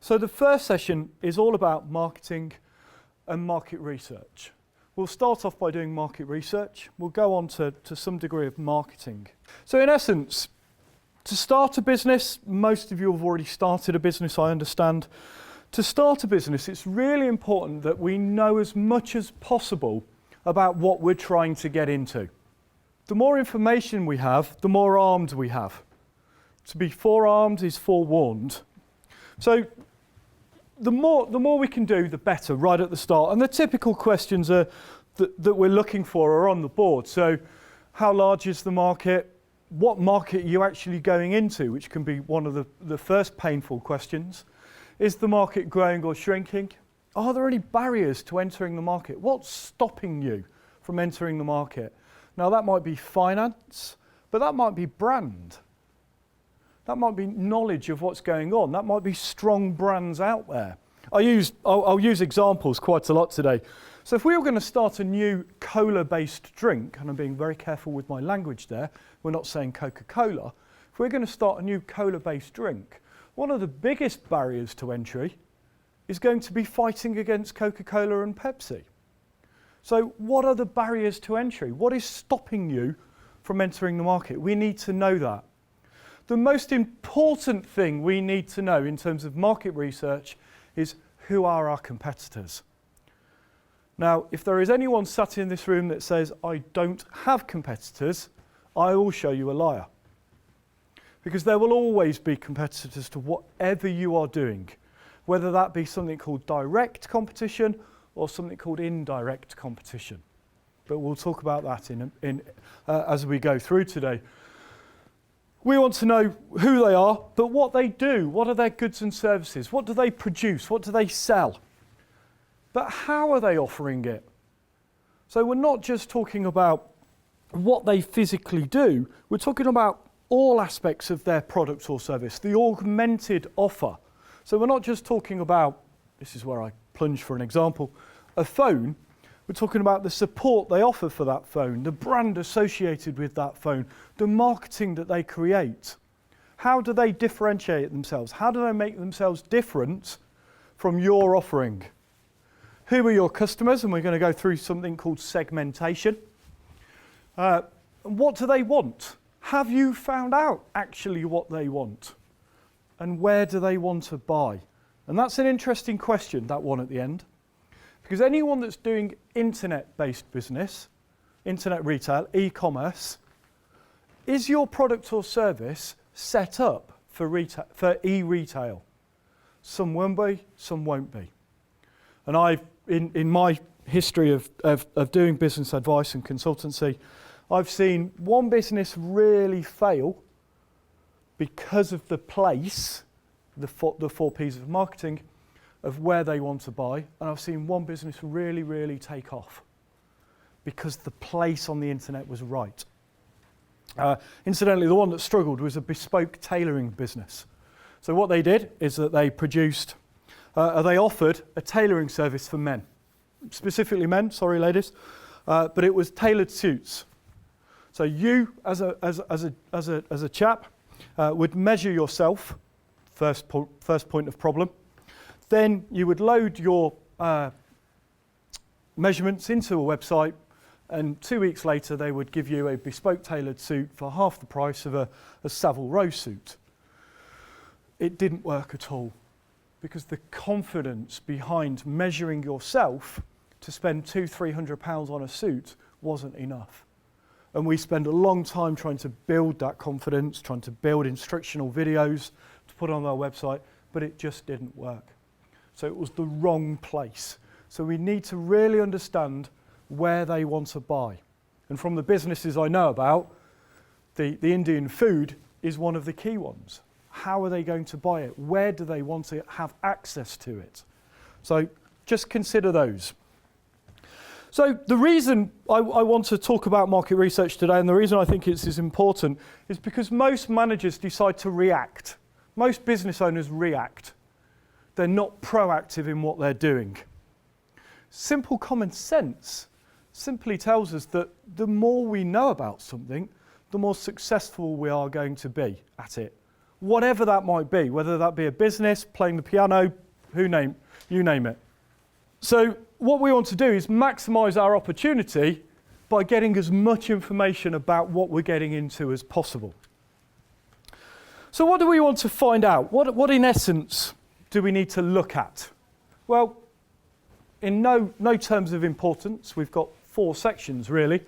So the first session is all about marketing and market research. We'll start off by doing market research. We'll go on to some degree of marketing. So in essence, to start a business, most of you have already started a business, I understand. To start a business, it's really important that we know as much as possible about what we're trying to get into. The more information we have, the more armed we have. To be forearmed is forewarned. So the more we can do, the better right at the start. And the typical questions that we're looking for are on the board. So how large is the market? What market are you actually going into, which can be one of the first painful questions. Is the market growing or shrinking? Are there any barriers to entering the market? What's stopping you from entering the market? Now that might be finance, but that might be brand. That might be knowledge of what's going on. That might be strong brands out there. I'll use examples quite a lot today. So if we were going to start a new cola-based drink, and I'm being very careful with my language there, we're not saying Coca-Cola. If we're going to start a new cola-based drink, one of the biggest barriers to entry is going to be fighting against Coca-Cola and Pepsi. So what are the barriers to entry? What is stopping you from entering the market? We need to know that. The most important thing we need to know in terms of market research is who are our competitors. Now, if there is anyone sat in this room that says, I don't have competitors, I will show you a liar. Because there will always be competitors to whatever you are doing, whether that be something called direct competition or something called indirect competition. But we'll talk about that as we go through today. We want to know who they are, but what they do. What are their goods and services? What do they produce? What do they sell? But how are they offering it? So we're not just talking about what they physically do. We're talking about all aspects of their product or service, the augmented offer. So we're not just talking about, this is where I plunge for an example, a phone. We're talking about the support they offer for that phone, the brand associated with that phone, the marketing that they create. How do they differentiate themselves? How do they make themselves different from your offering? Who are your customers? And we're going to go through something called segmentation. What do they want? Have you found out actually what they want? And where do they want to buy? And that's an interesting question, that one at the end. Because anyone that's doing internet-based business, internet retail, e-commerce, is your product or service set up for e-retail? Some will be, some won't be. And in my history of doing business advice and consultancy, I've seen one business really fail because of the place, the four P's of marketing, of where they want to buy, and I've seen one business really, really take off because the place on the internet was right. Incidentally, the one that struggled was a bespoke tailoring business. So what they did is that they offered a tailoring service for men, specifically men, sorry ladies, but it was tailored suits. So you, as a chap, would measure yourself, first point of problem. Then you would load your measurements into a website, and 2 weeks later they would give you a bespoke tailored suit for half the price of a Savile Row suit. It didn't work at all because the confidence behind measuring yourself to spend £200-300 on a suit wasn't enough. And we spend a long time trying to build that confidence, trying to build instructional videos to put on our website, but it just didn't work. So it was the wrong place. So we need to really understand where they want to buy. And from the businesses I know about, the Indian food is one of the key ones. How are they going to buy it? Where do they want to have access to it? So just consider those. So the reason I want to talk about market research today, and the reason I think it's as important, is because most managers decide to react. Most business owners react. They're not proactive in what they're doing. Simple common sense simply tells us that the more we know about something, the more successful we are going to be at it. whatever that might be, whether that be a business, playing the piano, you name it. So what we want to do is maximise our opportunity by getting as much information about what we're getting into as possible. So what do we want to find out? What in essence do we need to look at? Well, in no terms of importance, we've got 4 sections really.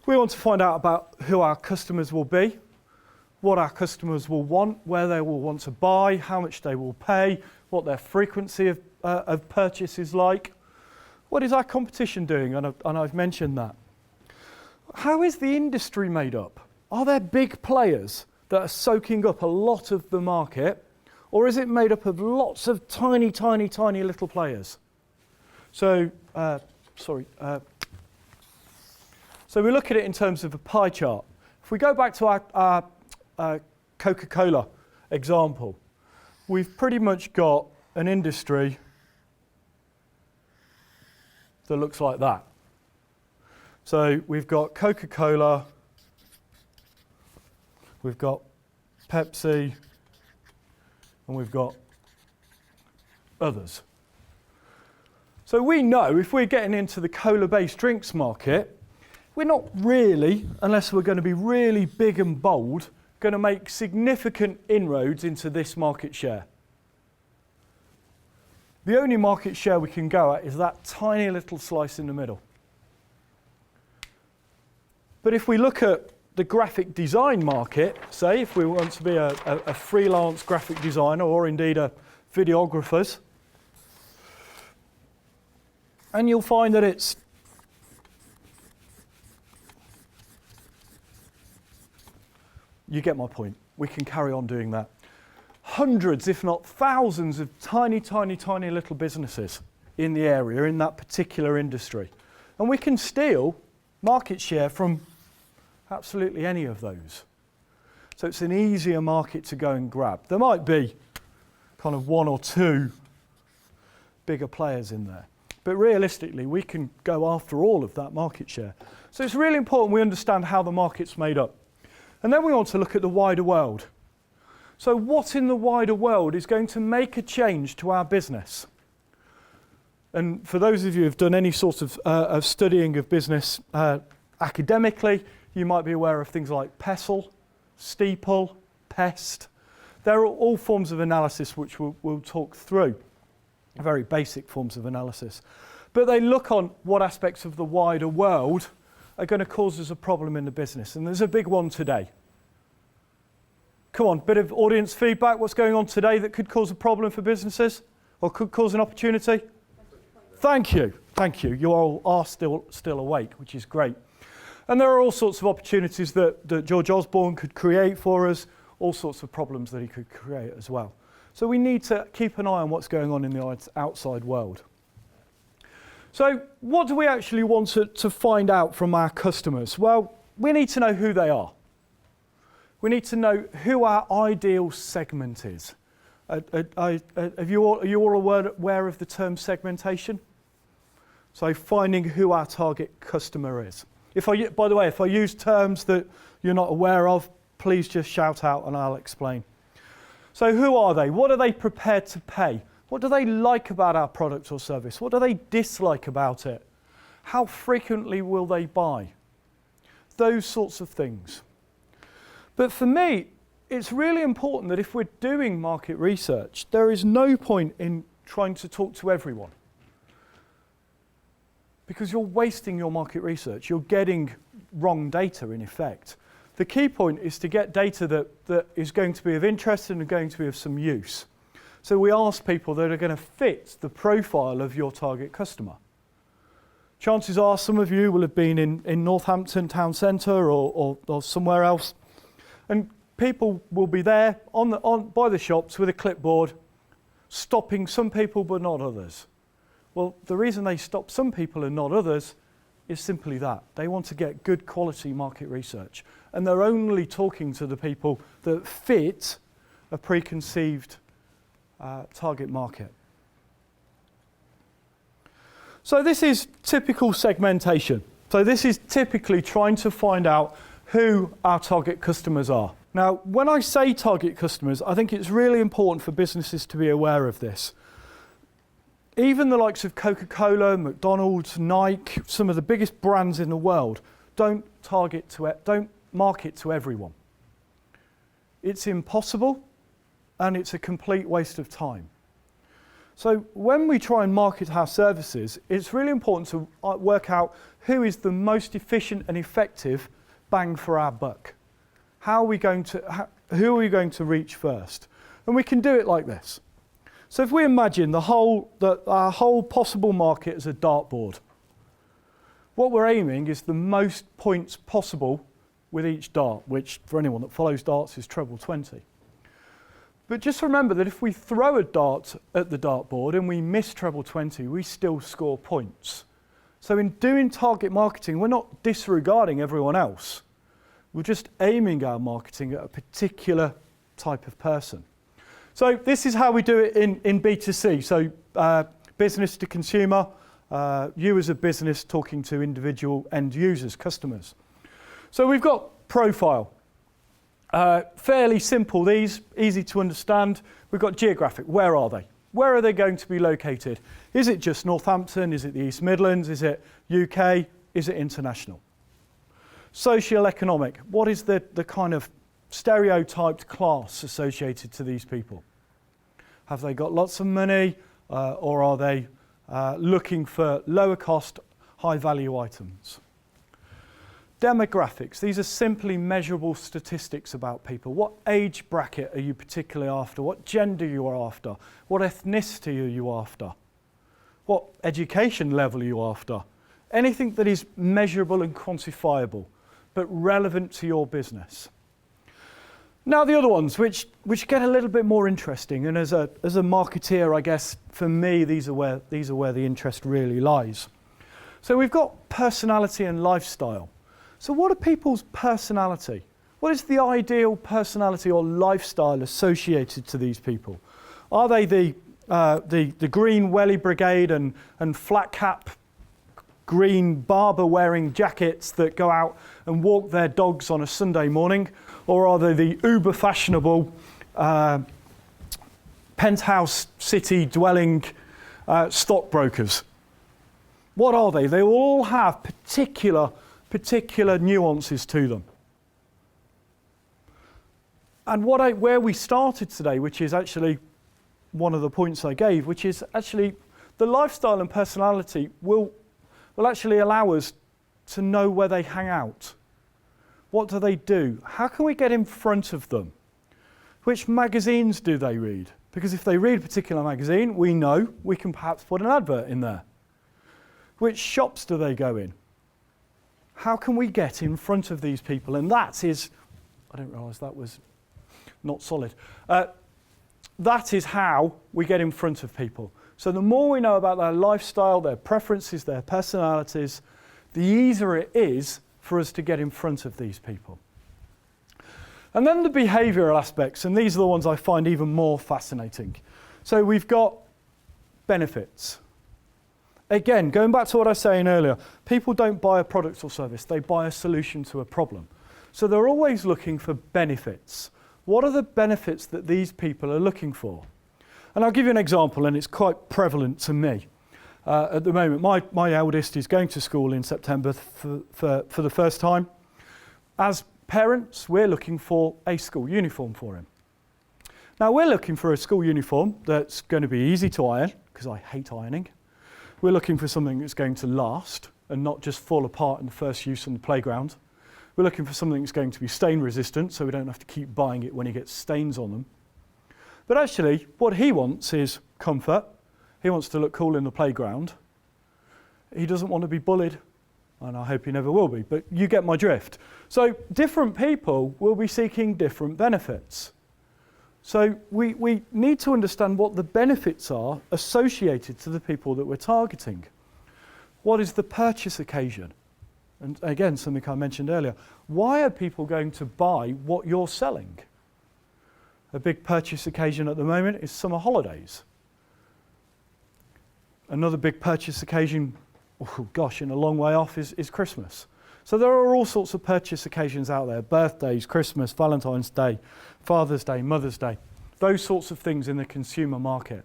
We want to find out about who our customers will be, what our customers will want, where they will want to buy, how much they will pay, what their frequency of purchase is like. What is our competition doing? And I've mentioned that. How is the industry made up? Are there big players that are soaking up a lot of the market, or is it made up of lots of tiny, tiny, tiny little players? So we look at it in terms of a pie chart. If we go back to our Coca-Cola example, we've pretty much got an industry that looks like that. So we've got Coca-Cola, we've got Pepsi, and we've got others. So we know if we're getting into the cola-based drinks market, we're not really, unless we're going to be really big and bold, going to make significant inroads into this market share. The only market share we can go at is that tiny little slice in the middle. But if we look at the graphic design market, say if we want to be a freelance graphic designer or indeed a videographer, and you'll find that it's you get my point. We can carry on doing that. Hundreds, if not thousands, of tiny, tiny, tiny little businesses in the area, in that particular industry. And we can steal market share from absolutely any of those. So it's an easier market to go and grab. There might be kind of 1 or 2 bigger players in there. But realistically, we can go after all of that market share. So it's really important we understand how the market's made up. And then we want to look at the wider world. So what in the wider world is going to make a change to our business? And for those of you who have done any sort of studying of business academically, you might be aware of things like PESTLE, Steeple, PEST. They're all forms of analysis which we'll talk through, very basic forms of analysis. But they look on what aspects of the wider world are going to cause us a problem in the business. And there's a big one today. Come on, bit of audience feedback. What's going on today that could cause a problem for businesses or could cause an opportunity? Thank you. Thank you. You all are still awake, which is great. And there are all sorts of opportunities that George Osborne could create for us, all sorts of problems that he could create as well. So we need to keep an eye on what's going on in the outside world. So what do we actually want to find out from our customers? Well, we need to know who they are. We need to know who our ideal segment is. Are you all aware of the term segmentation? So finding who our target customer is. By the way, if I use terms that you're not aware of, please just shout out and I'll explain. So who are they? What are they prepared to pay? What do they like about our product or service? What do they dislike about it? How frequently will they buy? Those sorts of things. But for me, it's really important that if we're doing market research, there is no point in trying to talk to everyone. Because you're wasting your market research. You're getting wrong data in effect. The key point is to get data that is going to be of interest and going to be of some use. So we ask people that are going to fit the profile of your target customer. Chances are some of you will have been in Northampton town centre or somewhere else, and people will be there by the shops with a clipboard, stopping some people but not others. Well, the reason they stop some people and not others is simply that. They want to get good quality market research, and they're only talking to the people that fit a preconceived target market. So this is typical segmentation. So this is typically trying to find out who our target customers are. Now, when I say target customers, I think it's really important for businesses to be aware of this. Even the likes of Coca-Cola, McDonald's, Nike, some of the biggest brands in the world, don't market to everyone. It's impossible, and it's a complete waste of time. So when we try and market our services, it's really important to work out who is the most efficient and effective bang for our buck. Who are we going to reach first? And we can do it like this. So if we imagine our whole possible market as a dartboard, what we're aiming is the most points possible with each dart, which for anyone that follows darts is treble 20. But just remember that if we throw a dart at the dartboard and we miss treble 20, we still score points. So in doing target marketing, we're not disregarding everyone else. We're just aiming our marketing at a particular type of person. So this is how we do it in B2C. So business to consumer, you as a business talking to individual end users, customers. So we've got profile. Fairly simple, these, easy to understand. We've got geographic, where are they? Where are they going to be located? Is it just Northampton? Is it the East Midlands? Is it UK? Is it international? Socio-economic, what is the kind of stereotyped class associated to these people? Have they got lots of money, or are they looking for lower cost, high value items? Demographics, these are simply measurable statistics about people. What age bracket are you particularly after? What gender you are after? What ethnicity are you after? What education level are you after? Anything that is measurable and quantifiable, but relevant to your business. Now the other ones, which get a little bit more interesting, and as a marketeer, I guess, for me, these are where the interest really lies. So we've got personality and lifestyle. So what are people's personality? What is the ideal personality or lifestyle associated to these people? Are they the green welly brigade and flat cap green barber wearing jackets that go out and walk their dogs on a Sunday morning? Or are they the uber fashionable penthouse city dwelling stockbrokers? What are they? They all have particular nuances to them. And where we started today, which is actually one of the points I gave, which is actually the lifestyle and personality will actually allow us to know where they hang out. What do they do? How can we get in front of them? Which magazines do they read? Because if they read a particular magazine, we know we can perhaps put an advert in there. Which shops do they go in? How can we get in front of these people? And that is, I didn't realise that was not solid. That is how we get in front of people. So the more we know about their lifestyle, their preferences, their personalities, the easier it is for us to get in front of these people. And then the behavioural aspects, and these are the ones I find even more fascinating. So we've got benefits. Again, going back to what I was saying earlier, people don't buy a product or service, they buy a solution to a problem. So they're always looking for benefits. What are the benefits that these people are looking for? And I'll give you an example, and it's quite prevalent to me. At the moment, my eldest is going to school in September for the first time. As parents, we're looking for a school uniform for him. Now, we're looking for a school uniform that's going to be easy to iron, because I hate ironing. We're looking for something that's going to last and not just fall apart in the first use on the playground. We're looking for something that's going to be stain resistant, so we don't have to keep buying it when he gets stains on them. But actually, what he wants is comfort. He wants to look cool in the playground. He doesn't want to be bullied, and I hope he never will be, but you get my drift. So different people will be seeking different benefits. So we need to understand what the benefits are associated to the people that we're targeting. What is the purchase occasion? And again, something I mentioned earlier. Why are people going to buy what you're selling? A big purchase occasion at the moment is summer holidays. Another big purchase occasion, oh gosh, in a long way off, is Christmas. So there are all sorts of purchase occasions out there: birthdays, Christmas, Valentine's Day, Father's Day, Mother's Day, those sorts of things in the consumer market.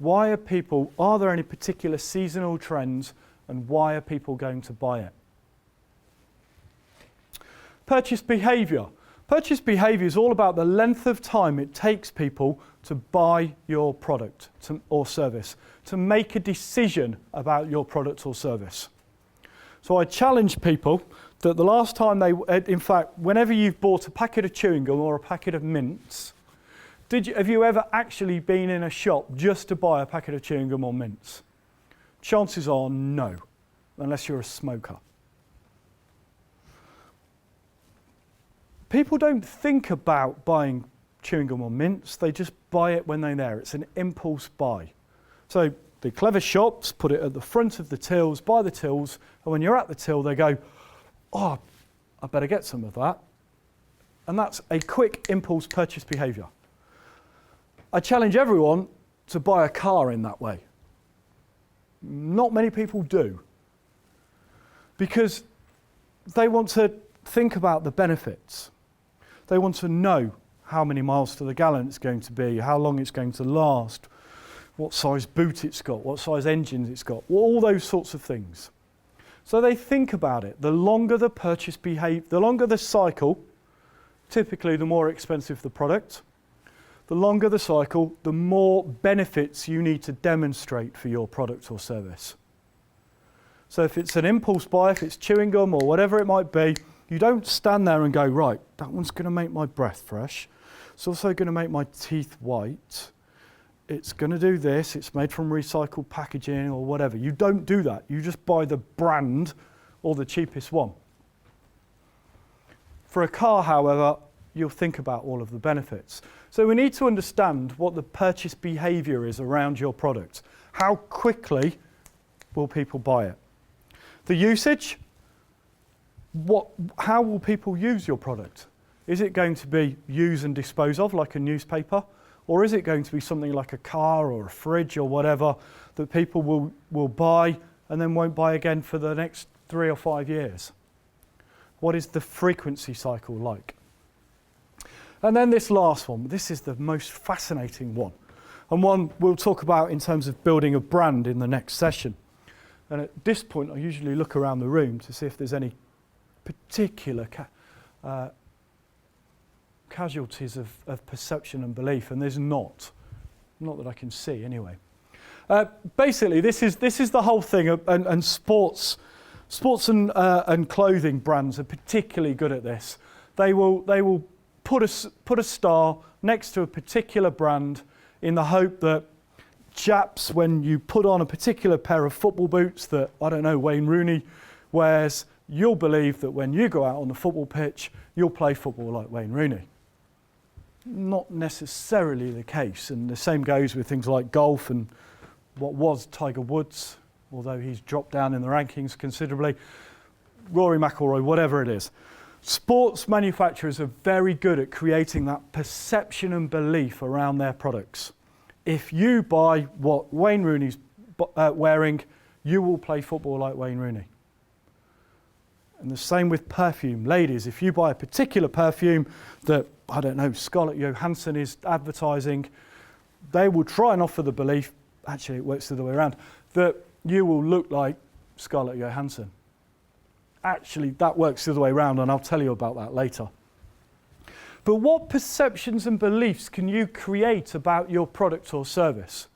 Are there any particular seasonal trends, and why are people going to buy it? Purchase behaviour. Purchase behaviour is all about the length of time it takes people to buy your product or service, to make a decision about your product or service. So I challenge people that the last time in fact, whenever you've bought a packet of chewing gum or a packet of mints, have you ever actually been in a shop just to buy a packet of chewing gum or mints? Chances are no, unless you're a smoker. People don't think about buying chewing gum or mints, they just buy it when they're there. It's an impulse buy. So the clever shops put it at the front of the tills, buy the tills, and when you're at the till they go, oh, I better get some of that. And that's a quick impulse purchase behaviour. I challenge everyone to buy a car in that way. Not many people do, because they want to think about the benefits. They want to know how many miles to the gallon it's going to be, how long it's going to last, what size boot it's got, what size engines it's got, all those sorts of things. So they think about it. The longer the purchase the longer the cycle, typically the more expensive the product. The longer the cycle, the more benefits you need to demonstrate for your product or service. So if it's an impulse buy, if it's chewing gum or whatever it might be, you don't stand there and go, right, that one's going to make my breath fresh. It's also going to make my teeth white. It's going to do this. It's made from recycled packaging or whatever. You don't do that. You just buy the brand or the cheapest one. For a car, however, you'll think about all of the benefits. So we need to understand what the purchase behaviour is around your product. How quickly will people buy it? The usage, how will people use your product? Is it going to be use and dispose of like a newspaper? Or is it going to be something like a car or a fridge or whatever that people will buy and then won't buy again for the next 3 or 5 years? What is the frequency cycle like? And then this last one, this is the most fascinating one, and one we'll talk about in terms of building a brand in the next session. And at this point, I usually look around the room to see if there's any particular casualties of perception and belief, and there's not that I can see anyway. Basically, this is the whole thing, and sports and clothing brands are particularly good at this. They will put a star next to a particular brand in the hope that chaps, when you put on a particular pair of football boots that, I don't know, Wayne Rooney wears, you'll believe that when you go out on the football pitch, you'll play football like Wayne Rooney. Not necessarily the case, and the same goes with things like golf and what was Tiger Woods, although he's dropped down in the rankings considerably, Rory McIlroy, whatever it is. Sports manufacturers are very good at creating that perception and belief around their products. If you buy what Wayne Rooney's wearing, you will play football like Wayne Rooney. And the same with perfume. Ladies, if you buy a particular perfume that, I don't know, Scarlett Johansson is advertising, they will try and offer the belief, actually it works the other way around, that you will look like Scarlett Johansson. Actually, that works the other way around, and I'll tell you about that later. But what perceptions and beliefs can you create about your product or service?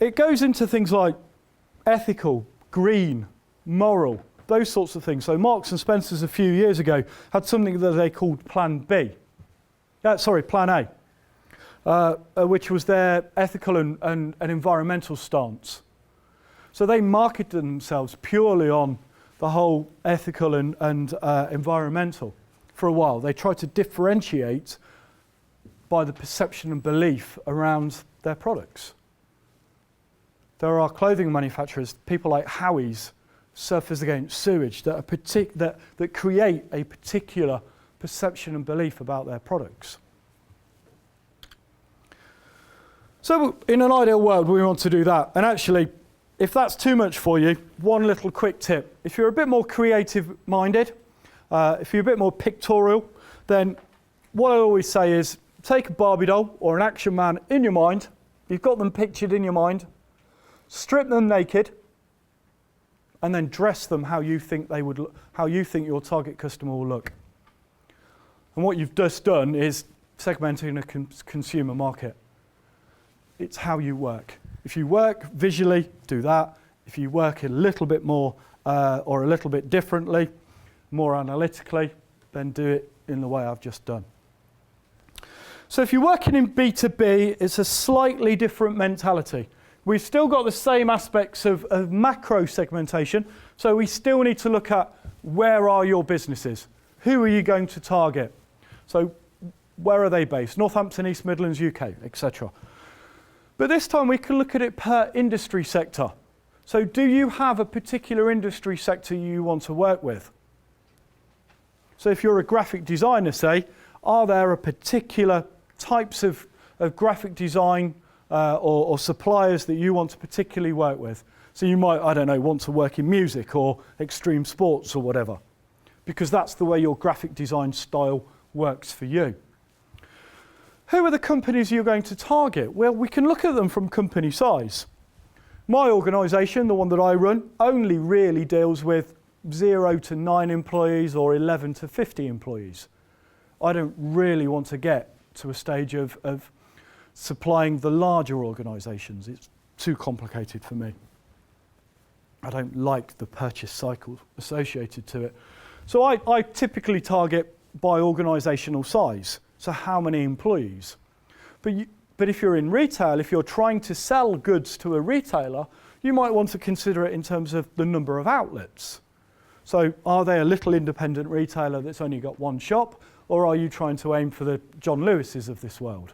It goes into things like ethical, green, moral, those sorts of things. So Marks and Spencer's a few years ago had something that they called Plan A, which was their ethical and environmental stance. So they marketed themselves purely on the whole ethical and environmental for a while. They tried to differentiate by the perception and belief around their products. There are clothing manufacturers, people like Howie's, Surfers Against Sewage, that create a particular perception and belief about their products. So in an ideal world, we want to do that. And actually, if that's too much for you, one little quick tip. If you're a bit more creative minded, if you're a bit more pictorial, then what I always say is take a Barbie doll or an action man in your mind. You've got them pictured in your mind. Strip them naked, and then dress them how you think they would look, how you think your target customer will look. And what you've just done is segmenting a consumer market. It's how you work. If you work visually, do that. If you work a little bit more or a little bit differently, more analytically, then do it in the way I've just done. So if you're working in B2B, it's a slightly different mentality. We've still got the same aspects of macro segmentation, so we still need to look at where are your businesses? Who are you going to target? So where are they based? Northampton, East Midlands, UK, etc. But this time we can look at it per industry sector. So do you have a particular industry sector you want to work with? So if you're a graphic designer, say, are there a particular types of graphic design or suppliers that you want to particularly work with? So you might, I don't know, want to work in music or extreme sports or whatever, because that's the way your graphic design style works for you. Who are the companies you're going to target? Well, we can look at them from company size. My organisation, the one that I run, only really deals with 0 to 9 employees or 11 to 50 employees. I don't really want to get to a stage of supplying the larger organisations. It's too complicated for me. I don't like the purchase cycle associated to it. So I typically target by organisational size, so how many employees. But if you're in retail, if you're trying to sell goods to a retailer, you might want to consider it in terms of the number of outlets. So are they a little independent retailer that's only got one shop, or are you trying to aim for the John Lewis's of this world?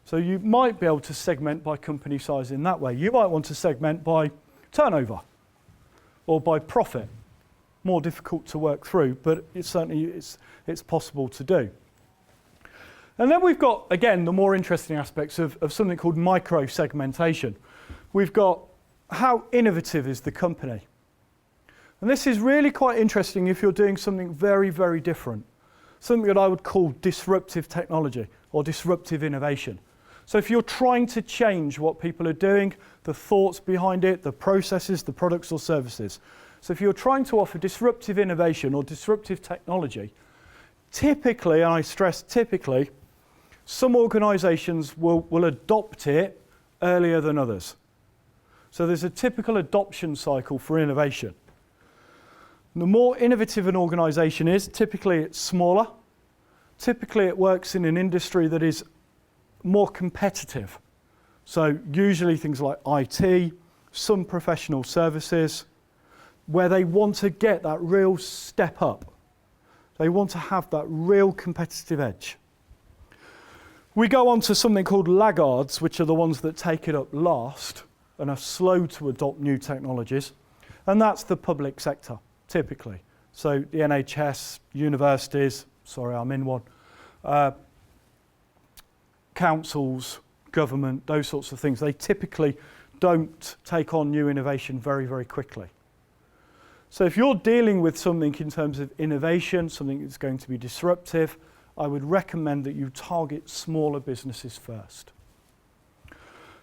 So you might be able to segment by company size in that way. You might want to segment by turnover or by profit. More difficult to work through, but it's possible to do. And then we've got, again, the more interesting aspects of something called micro-segmentation. We've got how innovative is the company. And this is really quite interesting if you're doing something very, very different. Something that I would call disruptive technology or disruptive innovation. So if you're trying to change what people are doing, the thoughts behind it, the processes, the products or services. So if you're trying to offer disruptive innovation or disruptive technology, typically, and I stress typically, some organisations will adopt it earlier than others. So there's a typical adoption cycle for innovation. The more innovative an organisation is, typically it's smaller. Typically it works in an industry that is more competitive. So usually things like IT, some professional services, where they want to get that real step up. They want to have that real competitive edge. We go on to something called laggards, which are the ones that take it up last and are slow to adopt new technologies. And that's the public sector, typically. So the NHS, universities, sorry, I'm in one, councils, government, those sorts of things. They typically don't take on new innovation very, very quickly. So if you're dealing with something in terms of innovation, something that's going to be disruptive, I would recommend that you target smaller businesses first.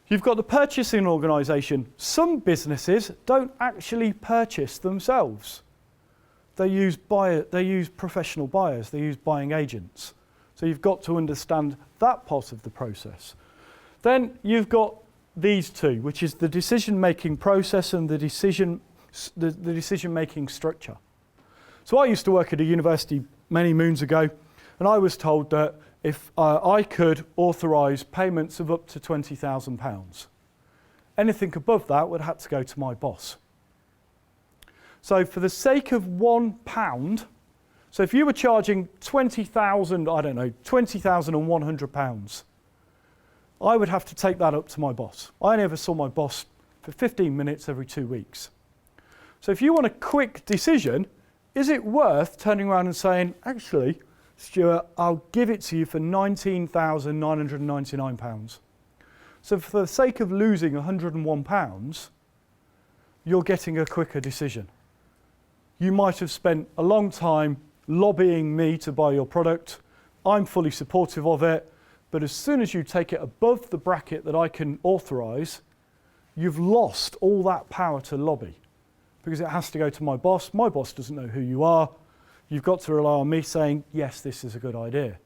You've got the purchasing organisation. Some businesses don't actually purchase themselves. They use professional buyers, they use buying agents. So you've got to understand that part of the process. Then you've got these two, which is the decision-making process and the decision-making structure. So I used to work at a university many moons ago, and I was told that if I could authorise payments of up to £20,000. Anything above that would have to go to my boss. So for the sake of £1, so if you were charging £20,100, I would have to take that up to my boss. I never saw my boss for 15 minutes every 2 weeks. So if you want a quick decision, is it worth turning around and saying, actually, Stuart, I'll give it to you for £19,999. So for the sake of losing £101, you're getting a quicker decision. You might have spent a long time lobbying me to buy your product. I'm fully supportive of it, but as soon as you take it above the bracket that I can authorise, you've lost all that power to lobby because it has to go to my boss. My boss doesn't know who you are. You've got to rely on me saying, yes, this is a good idea.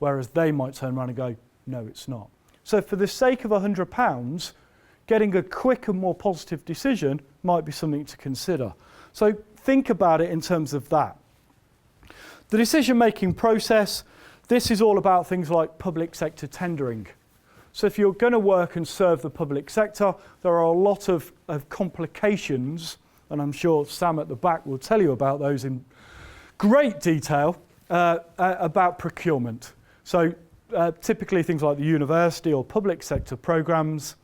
Whereas they might turn around and go, no, it's not. So for the sake of £100, getting a quick and more positive decision might be something to consider. So think about it in terms of that. The decision-making process, this is all about things like public sector tendering. So if you're going to work and serve the public sector, there are a lot of complications, and I'm sure Sam at the back will tell you about those in great detail, about procurement. So typically things like the university or public sector programs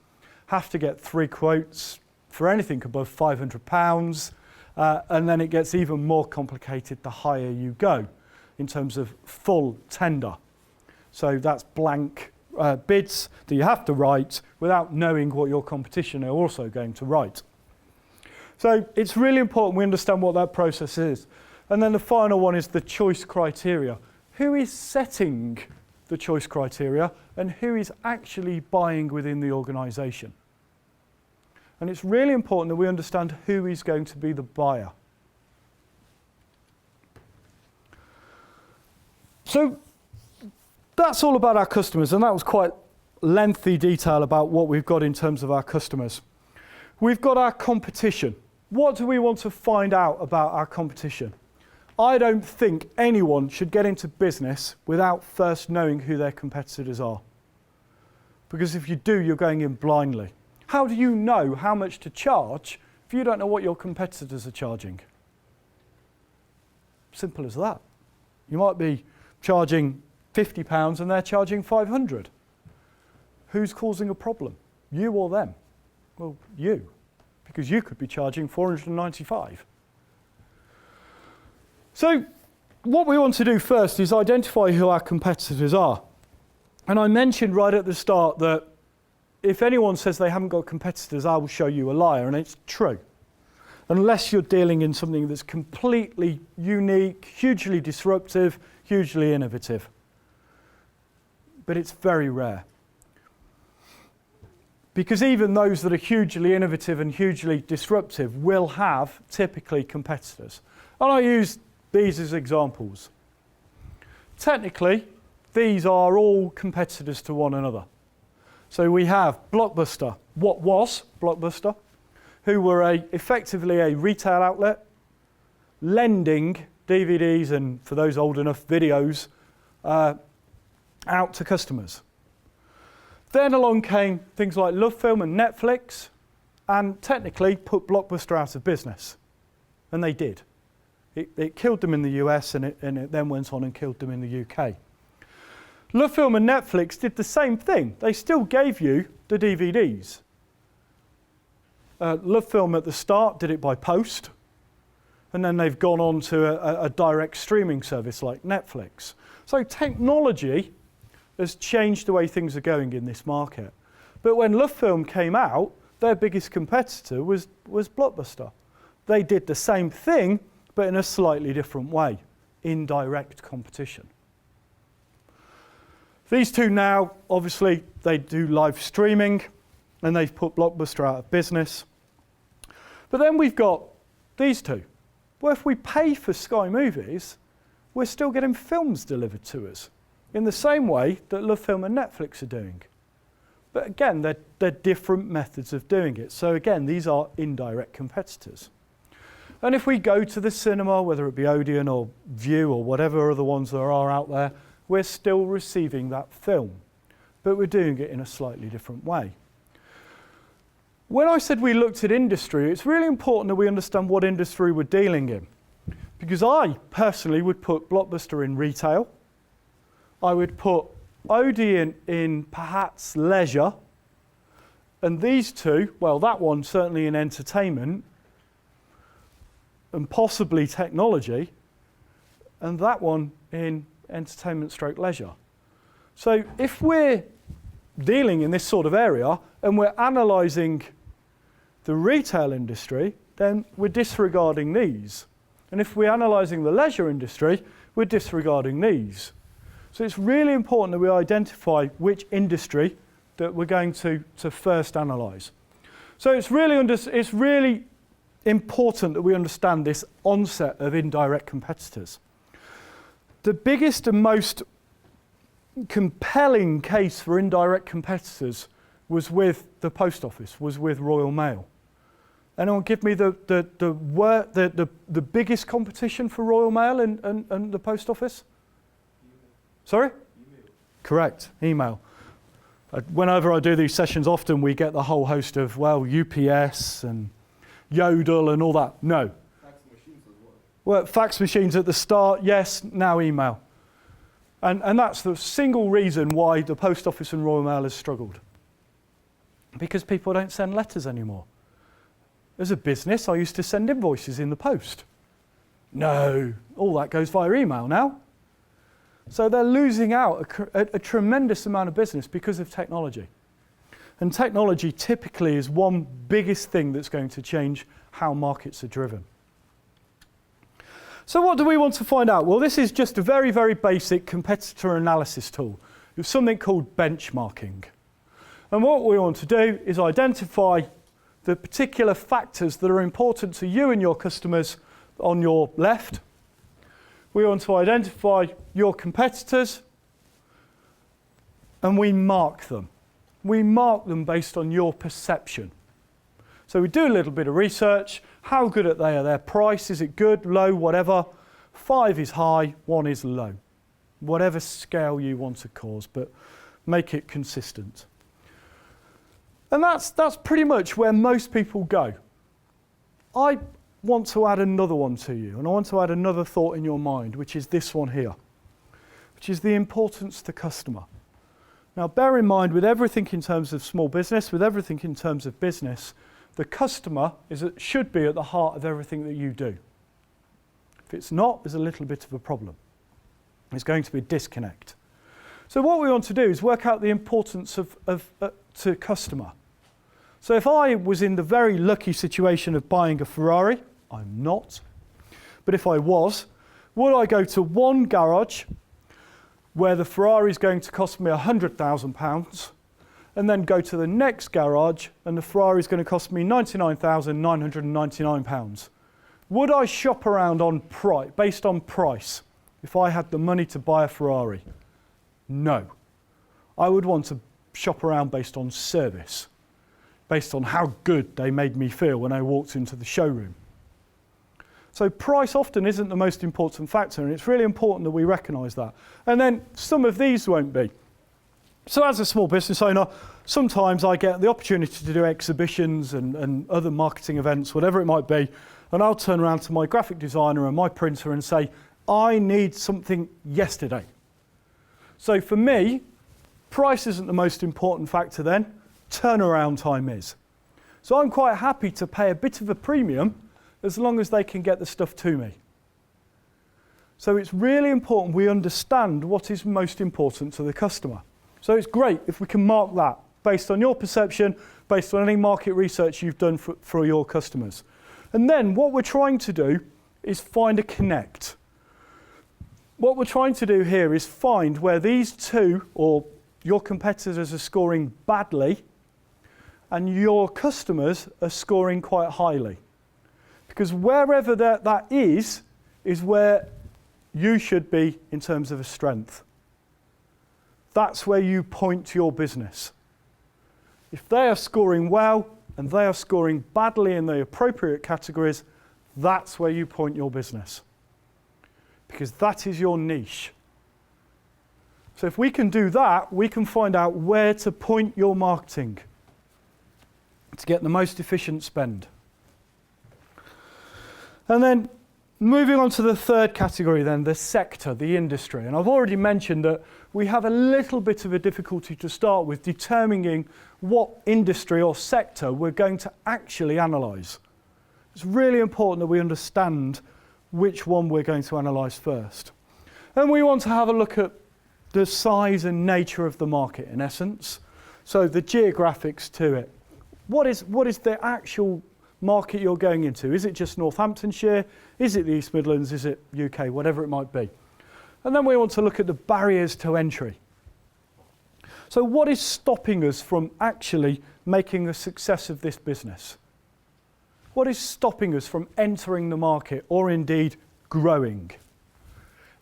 have to get 3 quotes for anything above £500, and then it gets even more complicated the higher you go in terms of full tender. So that's blank bids that you have to write without knowing what your competition are also going to write. So it's really important we understand what that process is. And then the final one is the choice criteria. Who is setting the choice criteria and who is actually buying within the organisation? And it's really important that we understand who is going to be the buyer. So that's all about our customers, and that was quite lengthy detail about what we've got in terms of our customers. We've got our competition. What do we want to find out about our competition? I don't think anyone should get into business without first knowing who their competitors are. Because if you do, you're going in blindly. How do you know how much to charge if you don't know what your competitors are charging? Simple as that. You might be charging £50 and they're charging £500. Who's causing a problem? You or them? Well, you, because you could be charging £495. So what we want to do first is identify who our competitors are. And I mentioned right at the start that if anyone says they haven't got competitors, I will show you a liar, and it's true. Unless you're dealing in something that's completely unique, hugely disruptive, hugely innovative. But it's very rare. Because even those that are hugely innovative and hugely disruptive will have typically competitors. And I use these as examples. Technically, these are all competitors to one another. So we have Blockbuster, what was Blockbuster, who were effectively a retail outlet, lending DVDs and, for those old enough, videos out to customers. Then along came things like LoveFilm and Netflix, and technically put Blockbuster out of business. And they did. It killed them in the US, and it then went on and killed them in the UK. LoveFilm and Netflix did the same thing. They still gave you the DVDs. LoveFilm at the start did it by post, and then they've gone on to a direct streaming service like Netflix. So technology has changed the way things are going in this market. But when LoveFilm came out, their biggest competitor was Blockbuster. They did the same thing, but in a slightly different way, indirect competition. These two now, obviously, they do live streaming, and they've put Blockbuster out of business. But then we've got these two. Well, if we pay for Sky Movies, we're still getting films delivered to us in the same way that LoveFilm and Netflix are doing. But again, they're different methods of doing it. So again, these are indirect competitors. And if we go to the cinema, whether it be Odeon or View or whatever other ones there are out there, we're still receiving that film, but we're doing it in a slightly different way. When I said we looked at industry, it's really important that we understand what industry we're dealing in. Because I personally would put Blockbuster in retail. I would put Odeon in perhaps leisure. And these two, well, that one certainly in entertainment and possibly technology, and that one in entertainment stroke leisure. So if we're dealing in this sort of area and we're analysing the retail industry, then we're disregarding these. And if we're analysing the leisure industry, we're disregarding these. So it's really important that we identify which industry that we're going to first analyse. So it's really important that we understand this onset of indirect competitors. The biggest and most compelling case for indirect competitors was with the post office, was with Royal Mail. Anyone give me the biggest competition for Royal Mail and the post office? Sorry? Email. Correct, email. Whenever I do these sessions, often we get the whole host of, well, UPS and Yodel and all that. No. Fax machines as well. Well, fax machines at the start, yes, now email. And that's the single reason why the post office and Royal Mail has struggled. Because people don't send letters anymore. As a business, I used to send invoices in the post. No, all that goes via email now. So they're losing out a tremendous amount of business because of technology. And technology typically is one biggest thing that's going to change how markets are driven. So what do we want to find out? Well, this is just a very, very basic competitor analysis tool. It's something called benchmarking. And what we want to do is identify the particular factors that are important to you and your customers on your left. We want to identify your competitors and we mark them. We mark them based on your perception. So we do a little bit of research. How good are they? Are their price? Is it good, low, whatever? 5 is high, 1 is low. Whatever scale you want to cause, but make it consistent. And that's pretty much where most people go. I want to add another one to you, and I want to add another thought in your mind, which is this one here, which is the importance to customer. Now, bear in mind, with everything in terms of small business, with everything in terms of business, the customer should be at the heart of everything that you do. If it's not, there's a little bit of a problem. There's going to be a disconnect. So what we want to do is work out the importance to customer. So if I was in the very lucky situation of buying a Ferrari, I'm not, but if I was, would I go to one garage where the Ferrari is going to cost me £100,000 and then go to the next garage and the Ferrari is going to cost me £99,999? Would I shop around on based on price if I had the money to buy a Ferrari? No. I would want to shop around based on service, based on how good they made me feel when I walked into the showroom. So price often isn't the most important factor, and it's really important that we recognise that. And then some of these won't be. So as a small business owner, sometimes I get the opportunity to do exhibitions and other marketing events, whatever it might be, and I'll turn around to my graphic designer and my printer and say, I need something yesterday. So for me, price isn't the most important factor then, turnaround time is. So I'm quite happy to pay a bit of a premium as long as they can get the stuff to me. So it's really important we understand what is most important to the customer. So it's great if we can mark that based on your perception, based on any market research you've done for your customers. And then what we're trying to do is find a connect. What we're trying to do here is find where these two, or your competitors, are scoring badly and your customers are scoring quite highly. Because wherever that is where you should be in terms of a strength. That's where you point your business. If they are scoring well and they are scoring badly in the appropriate categories, that's where you point your business. Because that is your niche. So if we can do that, we can find out where to point your marketing to get the most efficient spend. And then moving on to the third category then, the sector, the industry. And I've already mentioned that we have a little bit of a difficulty to start with determining what industry or sector we're going to actually analyse. It's really important that we understand which one we're going to analyse first. And we want to have a look at the size and nature of the market, in essence. So the geographics to it. What is the actual market you're going into? Is it just Northamptonshire? Is it the East Midlands? Is it UK? Whatever it might be. And then we want to look at the barriers to entry. So what is stopping us from actually making a success of this business? What is stopping us from entering the market or indeed growing?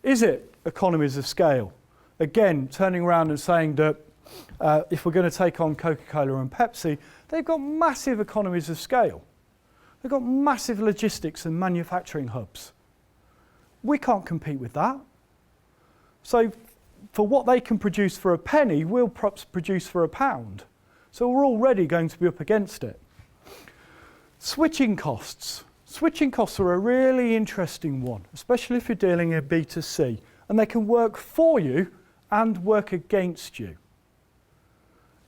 Is it economies of scale? Again, turning around and saying that if we're going to take on Coca-Cola and Pepsi, they've got massive economies of scale. They've got massive logistics and manufacturing hubs. We can't compete with that. So for what they can produce for a penny, we'll perhaps produce for £1. So we're already going to be up against it. Switching costs. Switching costs are a really interesting one, especially if you're dealing in B2C, and they can work for you and work against you.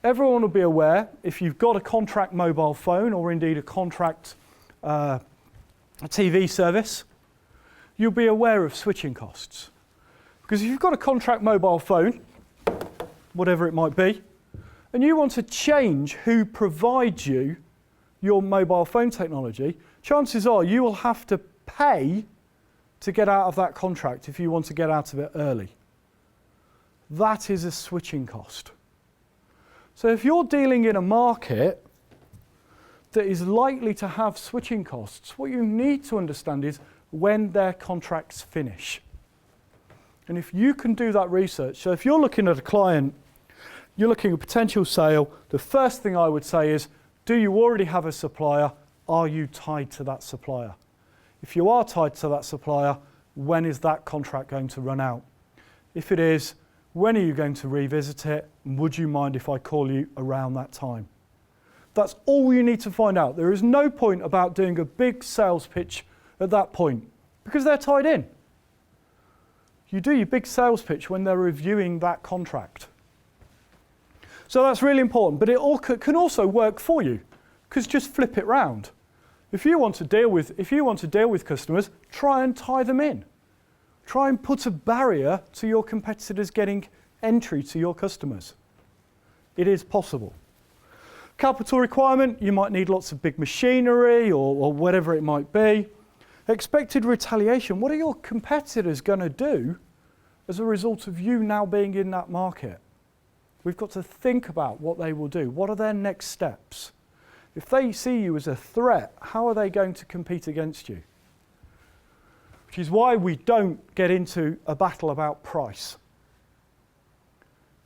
Everyone will be aware, if you've got a contract mobile phone or indeed a contract a TV service, you'll be aware of switching costs. Because if you've got a contract mobile phone, whatever it might be, and you want to change who provides you your mobile phone technology, chances are you will have to pay to get out of that contract if you want to get out of it early. That is a switching cost. So if you're dealing in a market that is likely to have switching costs, what you need to understand is when their contracts finish. And if you can do that research, so if you're looking at a client, you're looking at a potential sale, the first thing I would say is, do you already have a supplier? Are you tied to that supplier? If you are tied to that supplier, when is that contract going to run out? If it is, when are you going to revisit it? And would you mind if I call you around that time? That's all you need to find out. There is no point about doing a big sales pitch at that point because they're tied in. You do your big sales pitch when they're reviewing that contract. So that's really important, but it all can also work for you because just flip it round. If you want to deal with customers, try and tie them in. Try and put a barrier to your competitors getting entry to your customers. It is possible. Capital requirement, you might need lots of big machinery or whatever it might be. Expected retaliation, what are your competitors going to do as a result of you now being in that market? We've got to think about what they will do. What are their next steps? If they see you as a threat, how are they going to compete against you? Which is why we don't get into a battle about price.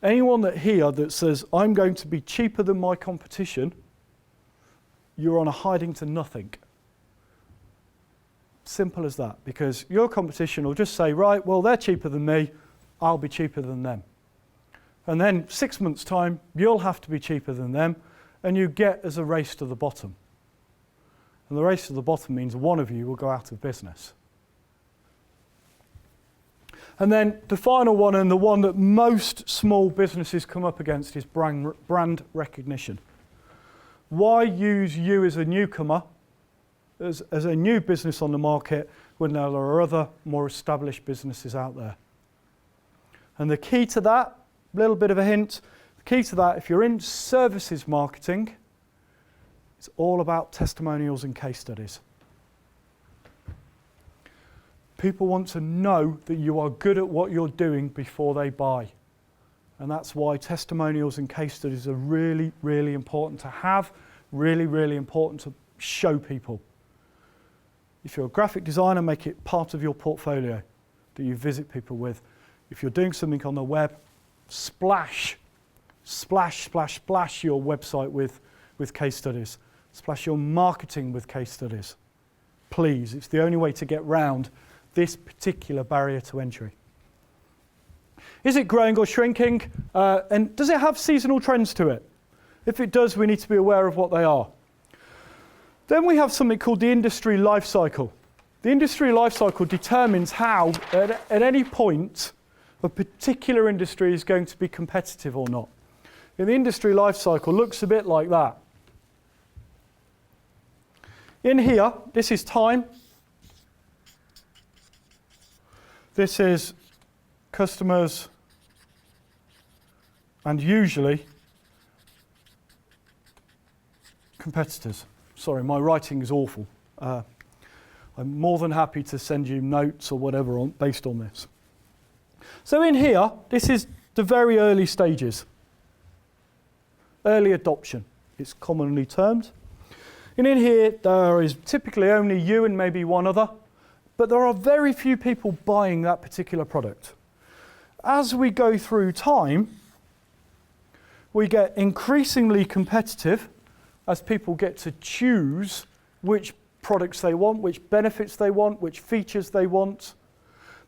Anyone that says, I'm going to be cheaper than my competition, you're on a hiding to nothing. Simple as that, because your competition will just say, right, well, they're cheaper than me, I'll be cheaper than them. And then 6 months' time, you'll have to be cheaper than them, and you get as a race to the bottom. And the race to the bottom means one of you will go out of business. And then the final one, and the one that most small businesses come up against, is brand recognition. Why use you as a newcomer, as a new business on the market, when there are other more established businesses out there? And the key to that, a little bit of a hint, the key to that, if you're in services marketing, it's all about testimonials and case studies. People want to know that you are good at what you're doing before they buy. And that's why testimonials and case studies are really, really important to have, really, really important to show people. If you're a graphic designer, make it part of your portfolio that you visit people with. If you're doing something on the web, splash your website with case studies. Splash your marketing with case studies. Please, it's the only way to get round this particular barrier to entry. Is it growing or shrinking? And does it have seasonal trends to it? If it does, we need to be aware of what they are. Then we have something called the industry life cycle. The industry life cycle determines how, at any point, a particular industry is going to be competitive or not. And the industry life cycle looks a bit like that. In here, this is time. This is customers, and usually competitors. Sorry, my writing is awful. I'm more than happy to send you notes or whatever based on this. So in here, this is the very early stages. Early adoption, it's commonly termed. And in here, there is typically only you and maybe one other, but there are very few people buying that particular product. As we go through time, we get increasingly competitive as people get to choose which products they want, which benefits they want, which features they want.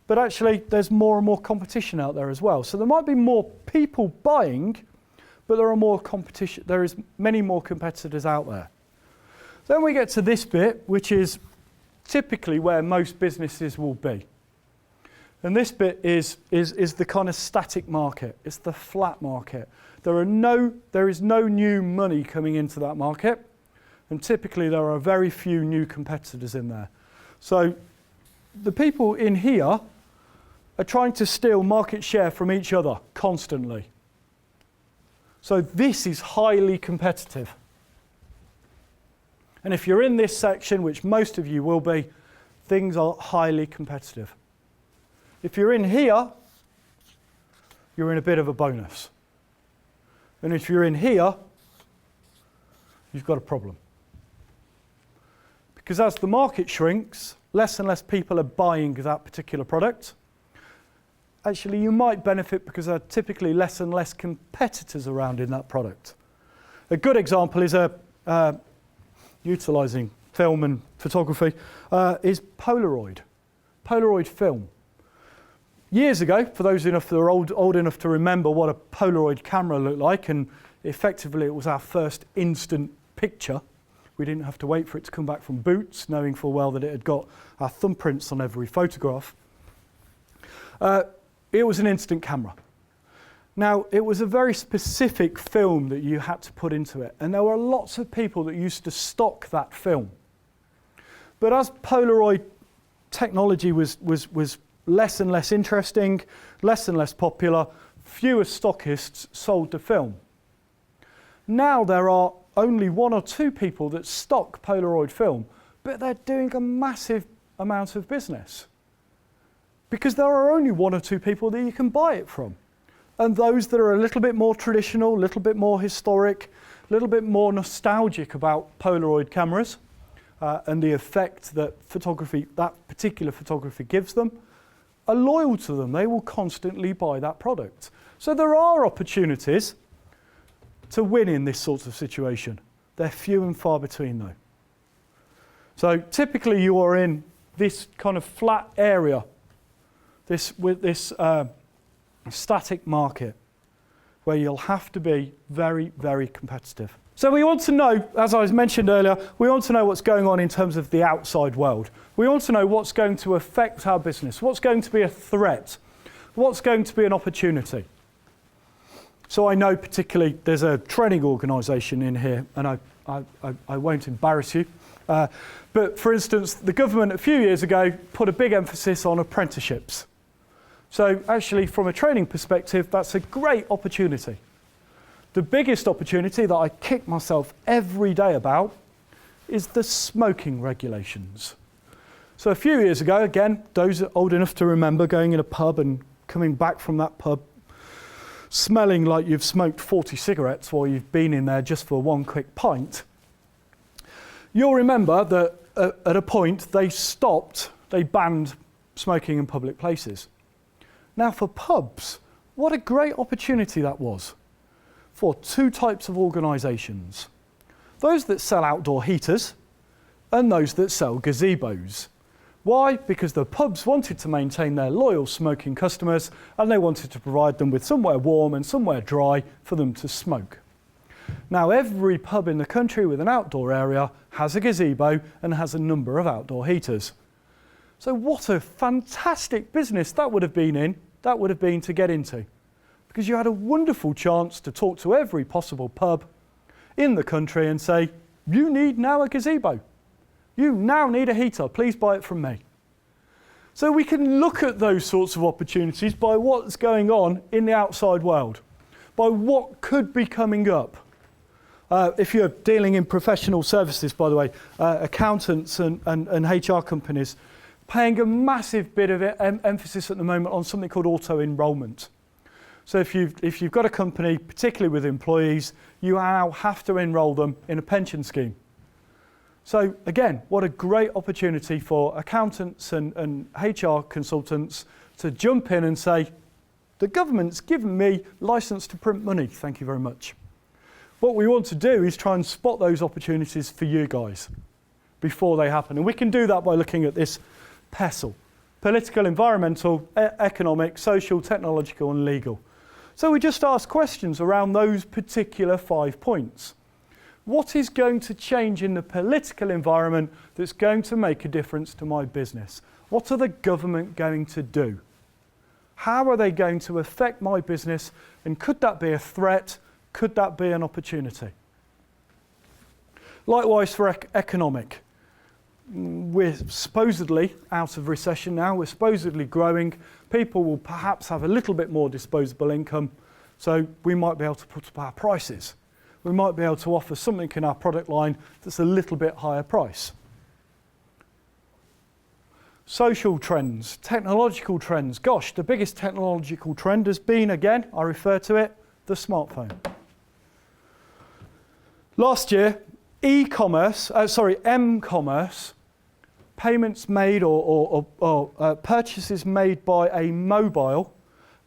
But actually, there's more and more competition out there as well. So there might be more people buying, but there are more competition. There is many more competitors out there. Then we get to this bit, which is typically where most businesses will be. And this bit is the kind of static market. It's the flat market. There is no new money coming into that market. And typically there are very few new competitors in there. So the people in here are trying to steal market share from each other constantly. So this is highly competitive. And if you're in this section, which most of you will be, things are highly competitive. If you're in here, you're in a bit of a bonus. And if you're in here, you've got a problem. Because as the market shrinks, less and less people are buying that particular product. Actually, you might benefit because there are typically less and less competitors around in that product. A good example is utilising film and photography is Polaroid film. Years ago, for those that are old enough to remember what a Polaroid camera looked like, and effectively it was our first instant picture. We didn't have to wait for it to come back from Boots, knowing full well that it had got our thumbprints on every photograph. It was an instant camera. Now, it was a very specific film that you had to put into it, and there were lots of people that used to stock that film. But as Polaroid technology was less and less interesting, less and less popular, fewer stockists sold the film. Now there are only one or two people that stock Polaroid film, but they're doing a massive amount of business. Because there are only one or two people that you can buy it from. And those that are a little bit more traditional, a little bit more historic, a little bit more nostalgic about Polaroid cameras and the effect that that particular photography gives them, are loyal to them. They will constantly buy that product. So there are opportunities to win in this sort of situation. They're few and far between though. So typically you are in this kind of flat area, with this static market, where you'll have to be very, very competitive. So we want to know, as I mentioned earlier, we want to know what's going on in terms of the outside world. We want to know what's going to affect our business, what's going to be a threat, what's going to be an opportunity. So I know particularly there's a training organisation in here, and I won't embarrass you. But for instance, the government a few years ago put a big emphasis on apprenticeships. So actually, from a training perspective, that's a great opportunity. The biggest opportunity that I kick myself every day about is the smoking regulations. So a few years ago, again, those old enough to remember going in a pub and coming back from that pub smelling like you've smoked 40 cigarettes while you've been in there just for one quick pint, you'll remember that at a point they banned smoking in public places. Now for pubs, what a great opportunity that was for two types of organisations. Those that sell outdoor heaters and those that sell gazebos. Why? Because the pubs wanted to maintain their loyal smoking customers and they wanted to provide them with somewhere warm and somewhere dry for them to smoke. Now every pub in the country with an outdoor area has a gazebo and has a number of outdoor heaters. So what a fantastic business that would have been to get into. Because you had a wonderful chance to talk to every possible pub in the country and say, you need now a gazebo. You now need a heater, please buy it from me. So we can look at those sorts of opportunities by what's going on in the outside world, by what could be coming up. If you're dealing in professional services, by the way, accountants and HR companies, paying a massive bit of emphasis at the moment on something called auto-enrolment. So if you've got a company, particularly with employees, you now have to enrol them in a pension scheme. So again, what a great opportunity for accountants and HR consultants to jump in and say, the government's given me license to print money, thank you very much. What we want to do is try and spot those opportunities for you guys before they happen. And we can do that by looking at this PESTLE: political, environmental, economic, social, technological and legal. So we just ask questions around those particular 5 points. What is going to change in the political environment that's going to make a difference to my business? What are the government going to do? How are they going to affect my business? And could that be a threat? Could that be an opportunity? Likewise for economic. We're supposedly out of recession now, we're supposedly growing. People will perhaps have a little bit more disposable income, so we might be able to put up our prices. We might be able to offer something in our product line that's a little bit higher price. Social trends, technological trends. Gosh, the biggest technological trend has been, again, I refer to it, the smartphone. Last year, m-commerce, payments made or purchases made by a mobile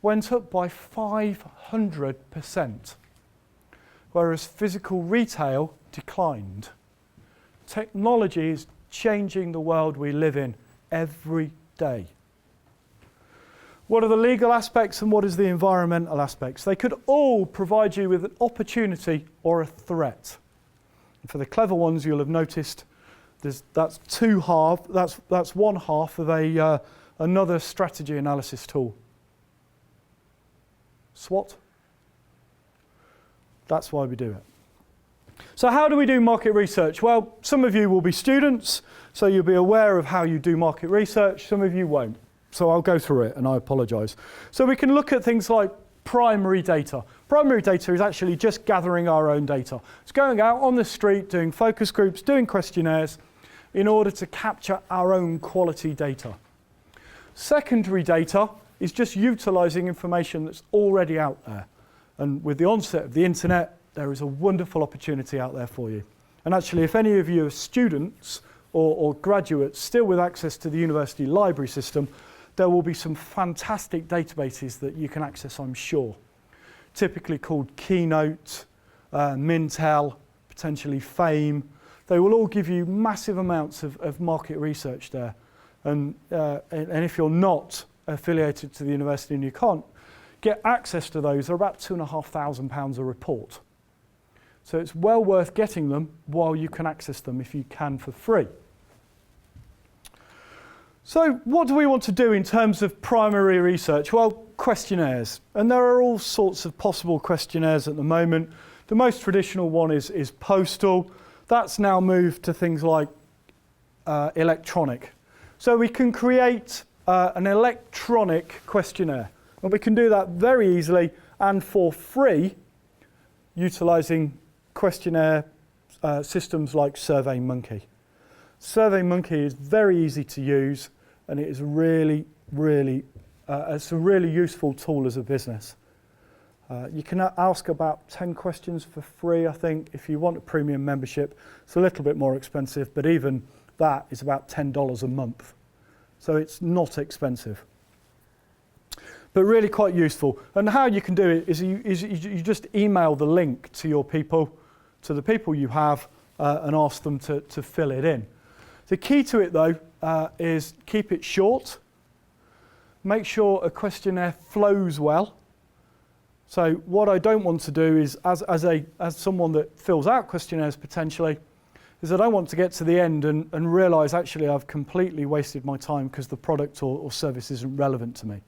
went up by 500%, whereas physical retail declined. Technology is changing the world we live in every day. What are the legal aspects and what is the environmental aspects? They could all provide you with an opportunity or a threat. And for the clever ones, you'll have noticed that's one half of another strategy analysis tool. SWOT. That's why we do it. So how do we do market research? Well, some of you will be students, so you'll be aware of how you do market research. Some of you won't. So I'll go through it, and I apologise. So we can look at things like primary data. Primary data is actually just gathering our own data. It's going out on the street, doing focus groups, doing questionnaires in order to capture our own quality data. Secondary data is just utilising information that's already out there. And with the onset of the internet, there is a wonderful opportunity out there for you. And actually, if any of you are students or graduates still with access to the university library system, there will be some fantastic databases that you can access, I'm sure. Typically called Keynote, Mintel, potentially Fame. They will all give you massive amounts of market research there. And if you're not affiliated to the university and you can't get access to those, they're about £2,500 a report. So it's well worth getting them while you can access them if you can for free. So what do we want to do in terms of primary research? Well, questionnaires. And there are all sorts of possible questionnaires at the moment. The most traditional one is postal. That's now moved to things like electronic. So we can create an electronic questionnaire. And we can do that very easily and for free, utilising questionnaire systems like SurveyMonkey. SurveyMonkey is very easy to use, and it is it's a really useful tool as a business. You can ask about 10 questions for free, I think. If you want a premium membership, it's a little bit more expensive, but even that is about $10 a month. So it's not expensive, but really quite useful. And how you can do it is you just email the link to your people, to the people you have, and ask them to fill it in. The key to it, though, is keep it short. Make sure a questionnaire flows well. So what I don't want to do is, as someone that fills out questionnaires potentially, is I don't want to get to the end and realise actually I've completely wasted my time because the product or service isn't relevant to me.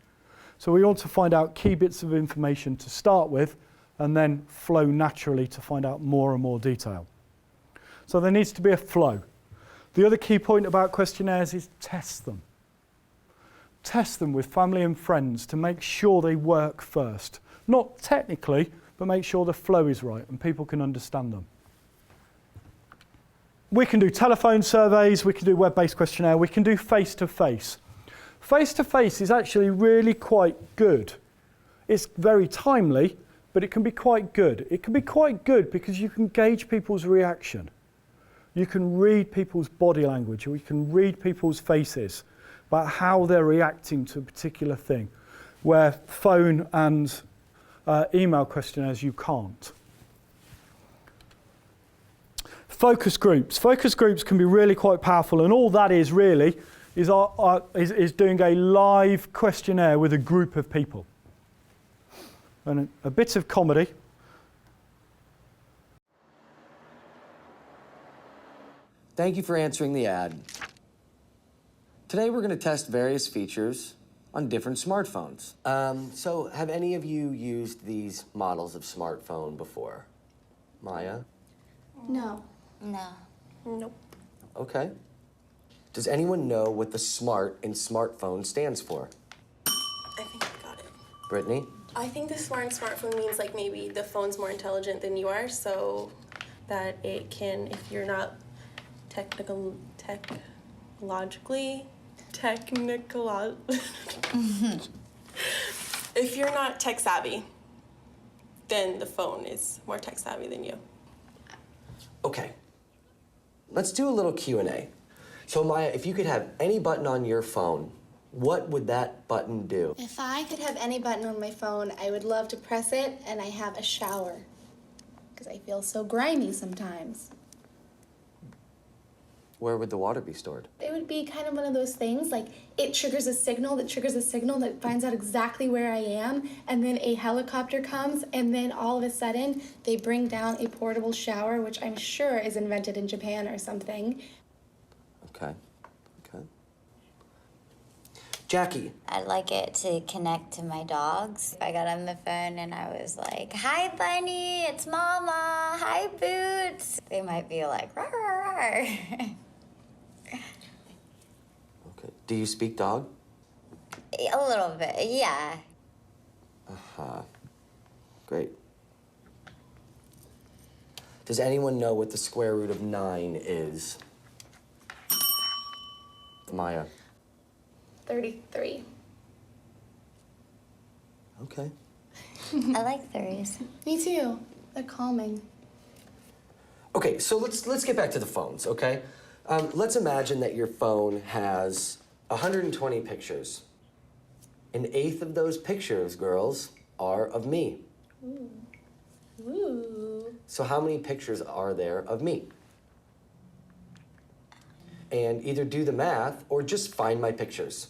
So we want to find out key bits of information to start with and then flow naturally to find out more and more detail. So there needs to be a flow. The other key point about questionnaires is test them. Test them with family and friends to make sure they work first. Not technically, but make sure the flow is right and people can understand them. We can do telephone surveys, we can do web-based questionnaire, we can do face-to-face. Face-to-face is actually really quite good. It's very timely, but it can be quite good. It can be quite good because you can gauge people's reaction. You can read people's body language, or you can read people's faces about how they're reacting to a particular thing, where phone and email questionnaires you can't. Focus groups. Focus groups can be really quite powerful, and all that is really is doing a live questionnaire with a group of people. And a bit of comedy. Thank you for answering the ad. Today we're going to test various features on different smartphones. So have any of you used these models of smartphone before? Maya? No. No. Nope. Okay. Does anyone know what the smart in smartphone stands for? I think I got it. Brittany? I think the smart in smartphone means like maybe the phone's more intelligent than you are, so that it can, if you're not if you're not tech savvy, then the phone is more tech savvy than you. Okay. Let's do a little Q&A. So Maya, if you could have any button on your phone, what would that button do? If I could have any button on my phone, I would love to press it and I have a shower. Because I feel so grimy sometimes. Where would the water be stored? It would be kind of one of those things, like it triggers a signal that finds out exactly where I am, and then a helicopter comes, and then all of a sudden, they bring down a portable shower, which I'm sure is invented in Japan or something. Okay. Jackie. I'd like it to connect to my dogs. I got on the phone and I was like, "Hi, Bunny, it's Mama. Hi, Boots." They might be like, "Rawr, rawr, rawr." Okay. Do you speak dog? A little bit, yeah. Uh-huh. Great. Does anyone know what the square root of 9 is? Maya. 33. Okay. I like threes. Me too. They're calming. Okay, so let's get back to the phones, okay? Let's imagine that your phone has 120 pictures. An eighth of those pictures, girls, are of me. Ooh. Ooh. So how many pictures are there of me? And either do the math or just find my pictures.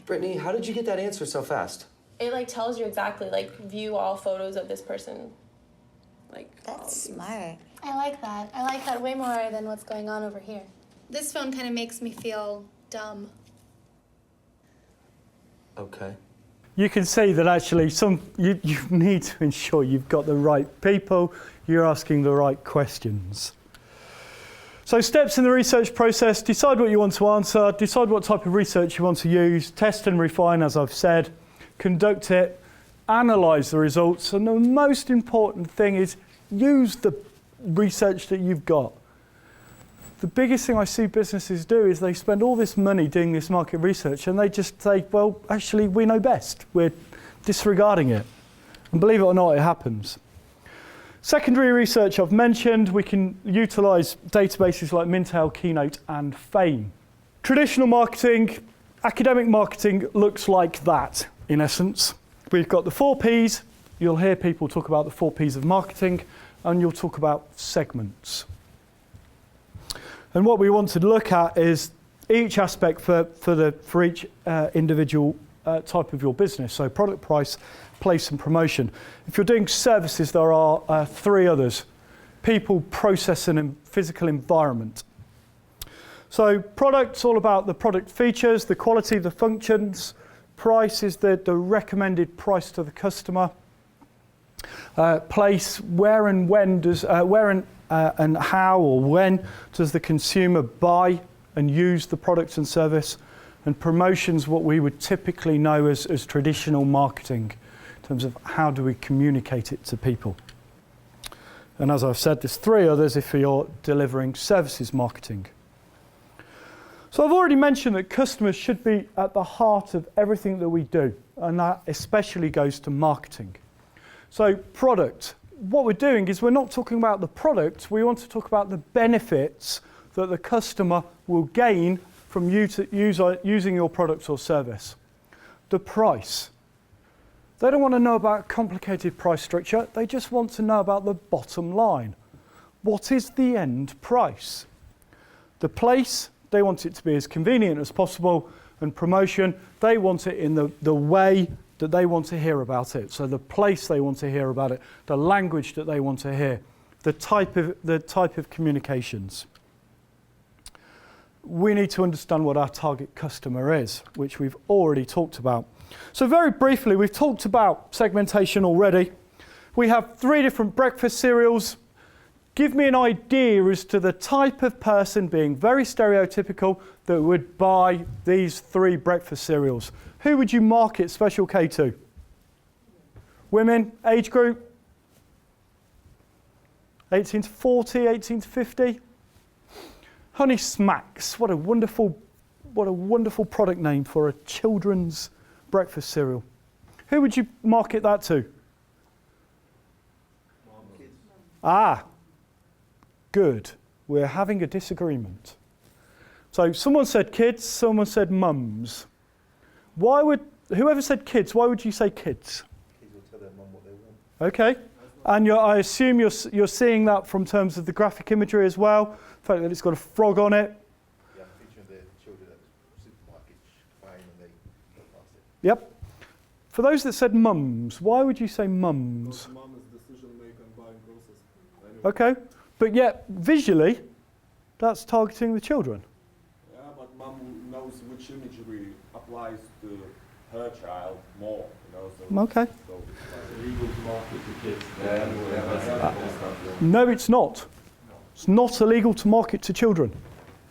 Brittany, how did you get that answer so fast? It like tells you exactly, like view all photos of this person. Like That's smart. I like that. I like that way more than what's going on over here. This phone kind of makes me feel dumb. Okay. You can see that actually you need to ensure you've got the right people, you're asking the right questions. So steps in the research process: decide what you want to answer, decide what type of research you want to use, test and refine, as I've said, conduct it, analyse the results, and the most important thing is use the research that you've got. The biggest thing I see businesses do is they spend all this money doing this market research and they just say, well, actually, we know best. We're disregarding it. And believe it or not, it happens. Secondary research I've mentioned. We can utilise databases like Mintel, Keynote, and Fame. Traditional marketing, academic marketing looks like that, in essence. We've got the 4 Ps. You'll hear people talk about the 4 Ps of marketing, and you'll talk about segments. And what we want to look at is each aspect for each individual type of your business. So product, price, place, and promotion. If you're doing services, there are 3 others: people, process, and physical environment. So product's all about the product features, the quality, the functions. Price is the recommended price to the customer. Place, where and when does and how or when does the consumer buy and use the product and service, and promotion's what we would typically know as traditional marketing in terms of how do we communicate it to people. And as I've said, there's 3 others if you're delivering services marketing. So I've already mentioned that customers should be at the heart of everything that we do, and that especially goes to marketing. So product, what we're doing is we're not talking about the product, we want to talk about the benefits that the customer will gain from using your product or service. The price. They don't want to know about complicated price structure, they just want to know about the bottom line. What is the end price? The place, they want it to be as convenient as possible, and promotion, they want it in the way that they want to hear about it. So the place they want to hear about it, the language that they want to hear, the type of communications. We need to understand what our target customer is, which we've already talked about. So very briefly, we've talked about segmentation already. We have 3 different breakfast cereals. Give me an idea as to the type of person, being very stereotypical, that would buy these 3 breakfast cereals. Who would you market Special K to? Women, age group? 18 to 40, 18 to 50? Honey Smacks, what a wonderful product name for a children's breakfast cereal. Who would you market that to? Ah, good. We're having a disagreement. So someone said kids, someone said mums. Whoever said kids, why would you say kids? Kids will tell their mum what they want. Okay. And I assume you're seeing that from terms of the graphic imagery as well, the fact that it's got a frog on it. Yeah, I'm picturing the children at the supermarket crying when they go past it. Yep. For those that said mums, why would you say mums? Because mom is decision maker and buying process. Okay. But yet, visually, that's targeting the children. Yeah, but mom knows which imagery applies to her child more, you know. So Okay. So it's illegal to market to kids. No, it's not. It's not illegal to market to children.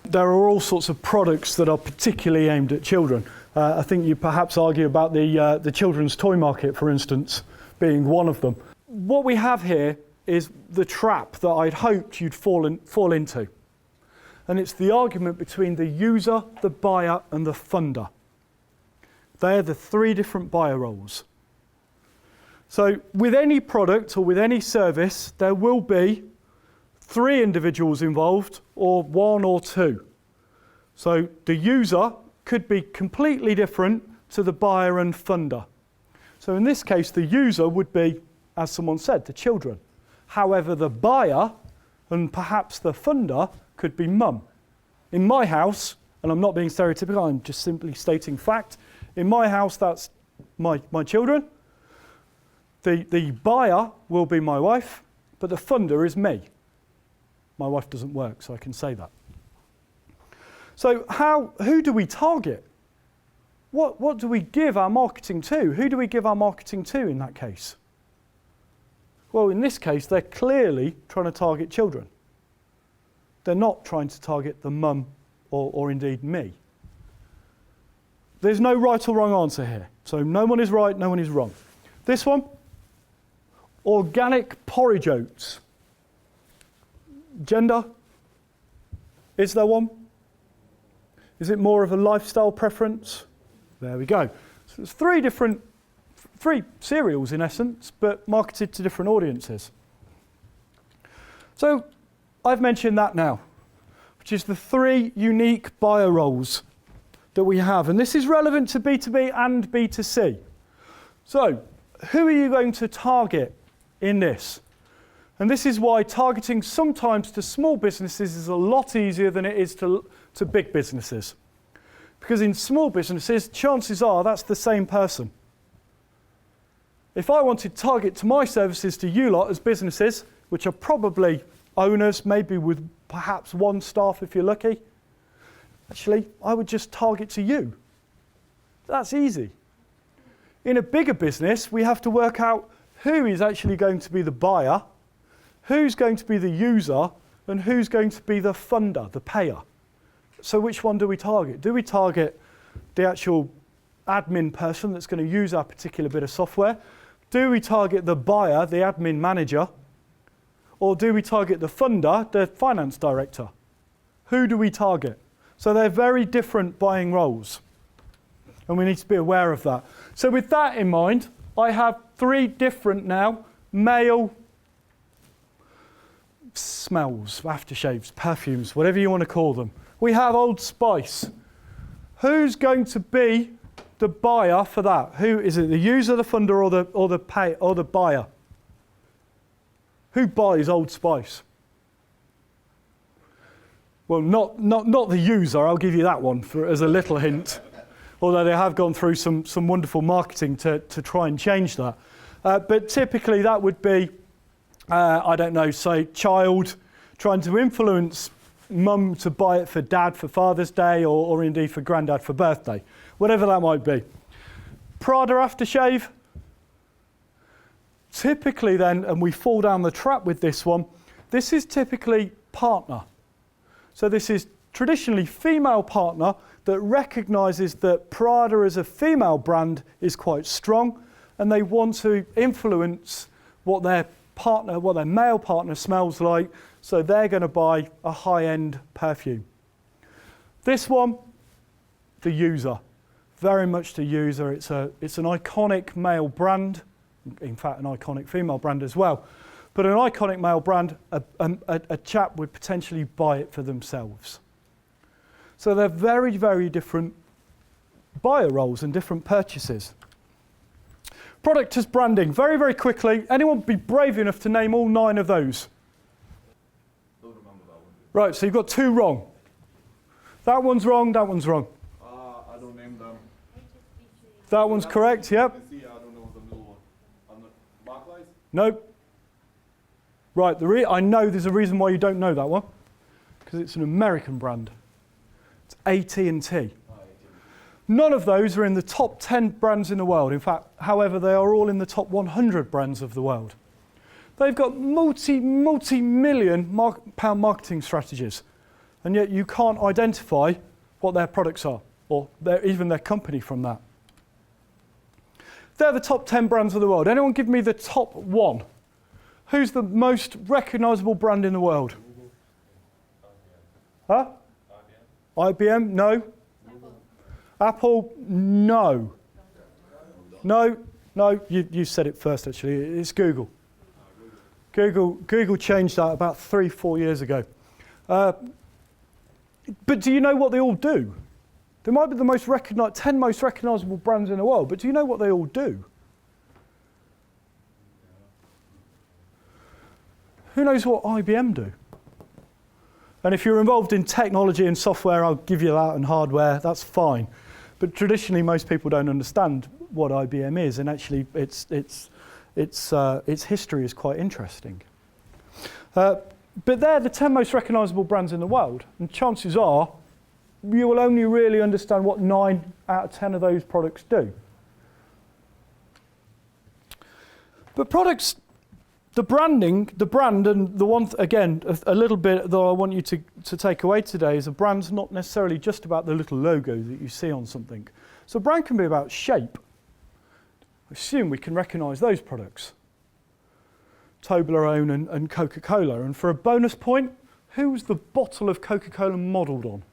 There are all sorts of products that are particularly aimed at children. I think you perhaps argue about the children's toy market, for instance, being one of them. What we have here is the trap that I'd hoped you'd fall into. And it's the argument between the user, the buyer, and the funder. They're the 3 different buyer roles. So with any product or with any service, there will be 3 individuals involved, or 1 or 2. So the user could be completely different to the buyer and funder. So in this case, the user would be, as someone said, the children. However, the buyer and perhaps the funder could be mum. In my house, and I'm not being stereotypical, I'm just simply stating fact, in my house that's my children. The buyer will be my wife, but the funder is me. My wife doesn't work, so I can say that. So who do we target? What do we give our marketing to? Who do we give our marketing to in that case? Well, in this case, they're clearly trying to target children. They're not trying to target the mum or indeed me. There's no right or wrong answer here. So no one is right, no one is wrong. This one, organic porridge oats. Gender, is there one? Is it more of a lifestyle preference? There we go. So it's 3 cereals in essence, but marketed to different audiences. So I've mentioned that now, which is the 3 unique buyer roles that we have. And this is relevant to B2B and B2C. So who are you going to target in this? And this is why targeting sometimes to small businesses is a lot easier than it is to big businesses. Because in small businesses, chances are that's the same person. If I wanted to target to my services to you lot as businesses, which are probably owners, maybe with perhaps 1 staff if you're lucky, actually, I would just target to you. That's easy. In a bigger business, we have to work out who is actually going to be the buyer, who's going to be the user, and who's going to be the funder, the payer. So which one do we target? Do we target the actual admin person that's going to use our particular bit of software? Do we target the buyer, the admin manager? Or do we target the funder, the finance director? Who do we target? So they're very different buying roles. And we need to be aware of that. So with that in mind, I have 3 different now male smells, aftershaves, perfumes, whatever you want to call them. We have Old Spice. Who's going to be the buyer for that? Who is it? The user, the funder, or the buyer? Who buys Old Spice? Well, not the user. I'll give you that one as a little hint. Although they have gone through some wonderful marketing to try and change that. But typically that would be, I don't know, say child trying to influence mum to buy it for dad for Father's Day or indeed for granddad for birthday, whatever that might be. Prada aftershave. Typically then, and we fall down the trap with this one, this is typically partner. So this is traditionally female partner that recognises that Prada as a female brand is quite strong and they want to influence what their male partner smells like, so they're going to buy a high-end perfume. This one, the user. Very much the user. It's an iconic male brand, in fact an iconic female brand as well. But an iconic male brand, a chap would potentially buy it for themselves. So they're very, very different buyer roles and different purchases. Product as branding, very, very quickly. Anyone be brave enough to name all 9 of those? Don't remember that one. Right, so you've got 2 wrong. That one's wrong, that one's wrong. I don't name them. That one's correct, yep. I don't know the middle one. Barclays? Nope. Right, I know there's a reason why you don't know that one. Because it's an American brand. It's AT&T. None of those are in the top 10 brands in the world. In fact, however, they are all in the top 100 brands of the world. They've got multi-million pound marketing strategies, and yet you can't identify what their products are, or even their company from that. They're the top 10 brands of the world. Anyone give me the top 1? Who's the most recognisable brand in the world? Huh? IBM? No. Apple? No. No, you said it first actually. It's Google. Google changed that about 3-4 years ago. But do you know what they all do? They might be the 10 most recognisable brands in the world, but do you know what they all do? Who knows what IBM do? And if you're involved in technology and software, I'll give you that, and hardware, that's fine. But traditionally, most people don't understand what IBM is, and actually its history is quite interesting. But they're the 10 most recognisable brands in the world, and chances are you will only really understand what 9 out of 10 of those products do. But products, the brand, and the one, again, a little bit that I want you to take away today is a brand's not necessarily just about the little logo that you see on something. So a brand can be about shape. I assume we can recognise those products. Toblerone and Coca-Cola. And for a bonus point, who was the bottle of Coca-Cola modelled on?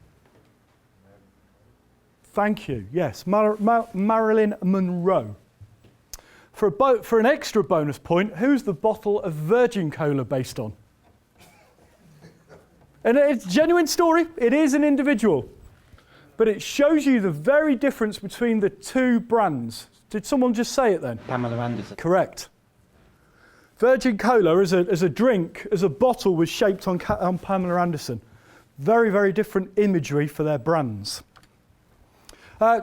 Thank you. Yes, Marilyn Monroe. For an extra bonus point, who's the bottle of Virgin Cola based on? And it's a genuine story. It is an individual. But it shows you the very difference between the 2 brands. Did someone just say it then? Pamela Anderson. Correct. Virgin Cola as a drink, as a bottle, was shaped on Pamela Anderson. Very, very different imagery for their brands.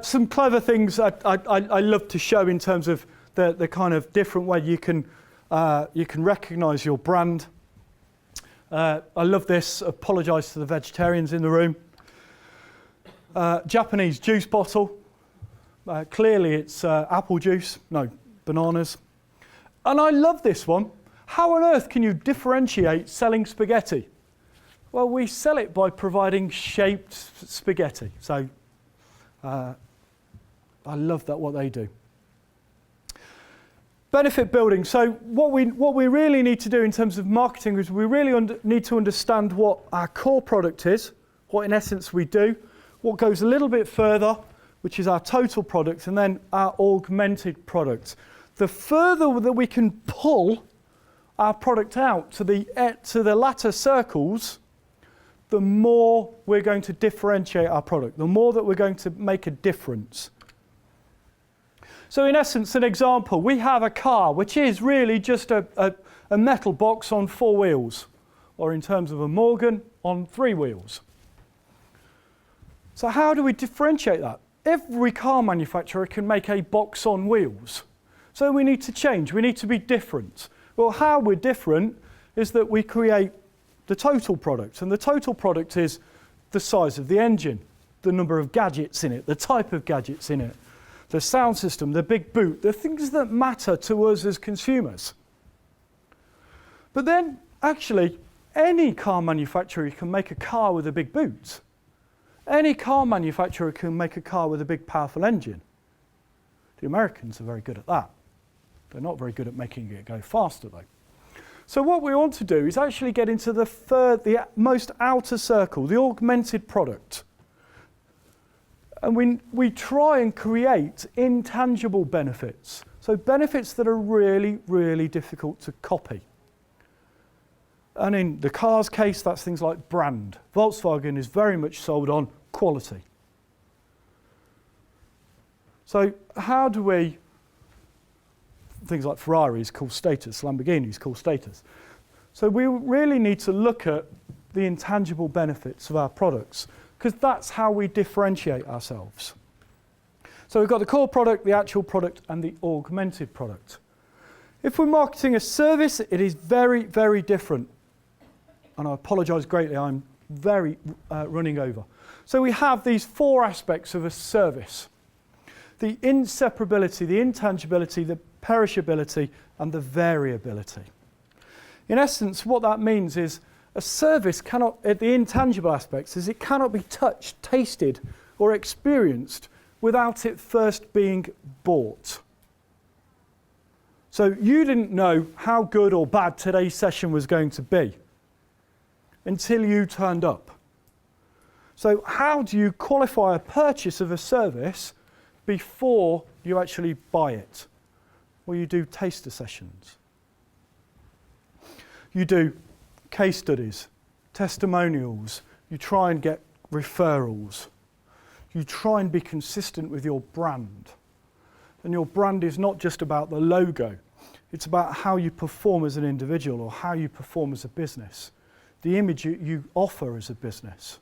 Some clever things I love to show in terms of the kind of different way you can recognise your brand. I love this. Apologise to the vegetarians in the room. Japanese juice bottle. Clearly it's apple juice, no, bananas. And I love this one. How on earth can you differentiate selling spaghetti? Well, we sell it by providing shaped spaghetti. So I love that, what they do. Benefit building. So what we really need to do in terms of marketing is we really need to understand what our core product is, what in essence we do, what goes a little bit further, which is our total product, and then our augmented product. The further that we can pull our product out to the latter circles, the more we're going to differentiate our product, the more that we're going to make a difference. So in essence, an example, we have a car which is really just a metal box on 4 wheels, or in terms of a Morgan, on 3 wheels. So how do we differentiate that? Every car manufacturer can make a box on wheels. So we need to change, we need to be different. Well, how we're different is that we create the total product, and the total product is the size of the engine, the number of gadgets in it, the type of gadgets in it, the sound system, the big boot, the things that matter to us as consumers. But then, actually, any car manufacturer can make a car with a big boot. Any car manufacturer can make a car with a big, powerful engine. The Americans are very good at that. They're not very good at making it go faster, though. So what we want to do is actually get into the most outer circle, the augmented product. And we try and create intangible benefits. So benefits that are really, really difficult to copy. And in the car's case, that's things like brand. Volkswagen is very much sold on quality. So how do we, things like Ferraris call status, Lamborghinis call status. So we really need to look at the intangible benefits of our products, because that's how we differentiate ourselves. So we've got the core product, the actual product, and the augmented product. If we're marketing a service, it is very, very different. And I apologise greatly, I'm very running over. So we have these 4 aspects of a service. The inseparability, the intangibility, the perishability, and the variability. In essence, what that means is a service cannot, at the intangible aspects, is it cannot be touched, tasted, or experienced without it first being bought. So you didn't know how good or bad today's session was going to be until you turned up. So how do you qualify a purchase of a service before you actually buy it? Well, you do taster sessions. You do case studies, testimonials, you try and get referrals. You try and be consistent with your brand. And your brand is not just about the logo, it's about how you perform as an individual or how you perform as a business. The image you offer as a business.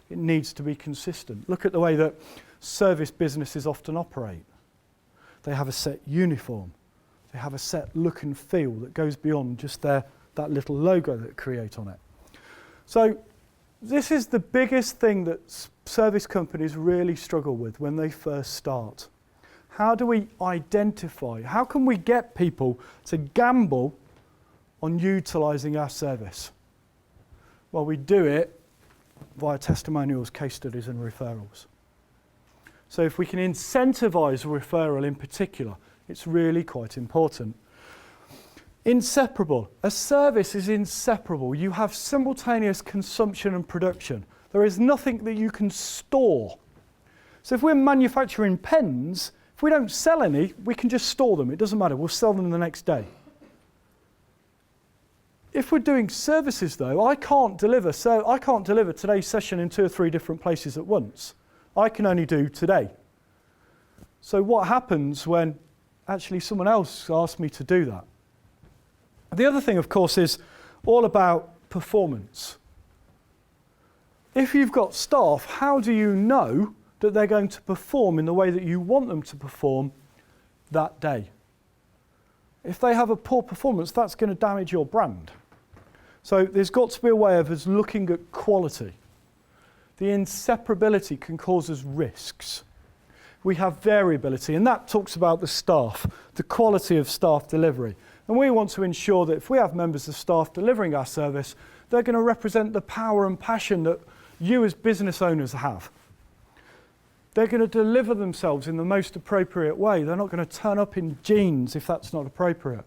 It needs to be consistent. Look at the way that service businesses often operate. They have a set uniform. They have a set look and feel that goes beyond just that little logo that they create on it. So this is the biggest thing that service companies really struggle with when they first start. How do we identify, how can we get people to gamble on utilising our service? Well, we do it via testimonials, case studies and referrals. So if we can incentivise referral in particular, it's really quite important. Inseparable. A service is inseparable. You have simultaneous consumption and production. There is nothing that you can store. So if we're manufacturing pens, if we don't sell any, we can just store them. It doesn't matter. We'll sell them the next day. If we're doing services, though, I can't deliver today's session in 2 or 3 different places at once. I can only do today. So what happens when actually someone else asks me to do that? The other thing, of course, is all about performance. If you've got staff, how do you know that they're going to perform in the way that you want them to perform that day? If they have a poor performance, that's going to damage your brand. So there's got to be a way of us looking at quality. The inseparability can cause us risks. We have variability, and that talks about the staff, the quality of staff delivery. And we want to ensure that if we have members of staff delivering our service, they're going to represent the power and passion that you as business owners have. They're going to deliver themselves in the most appropriate way. They're not going to turn up in jeans if that's not appropriate.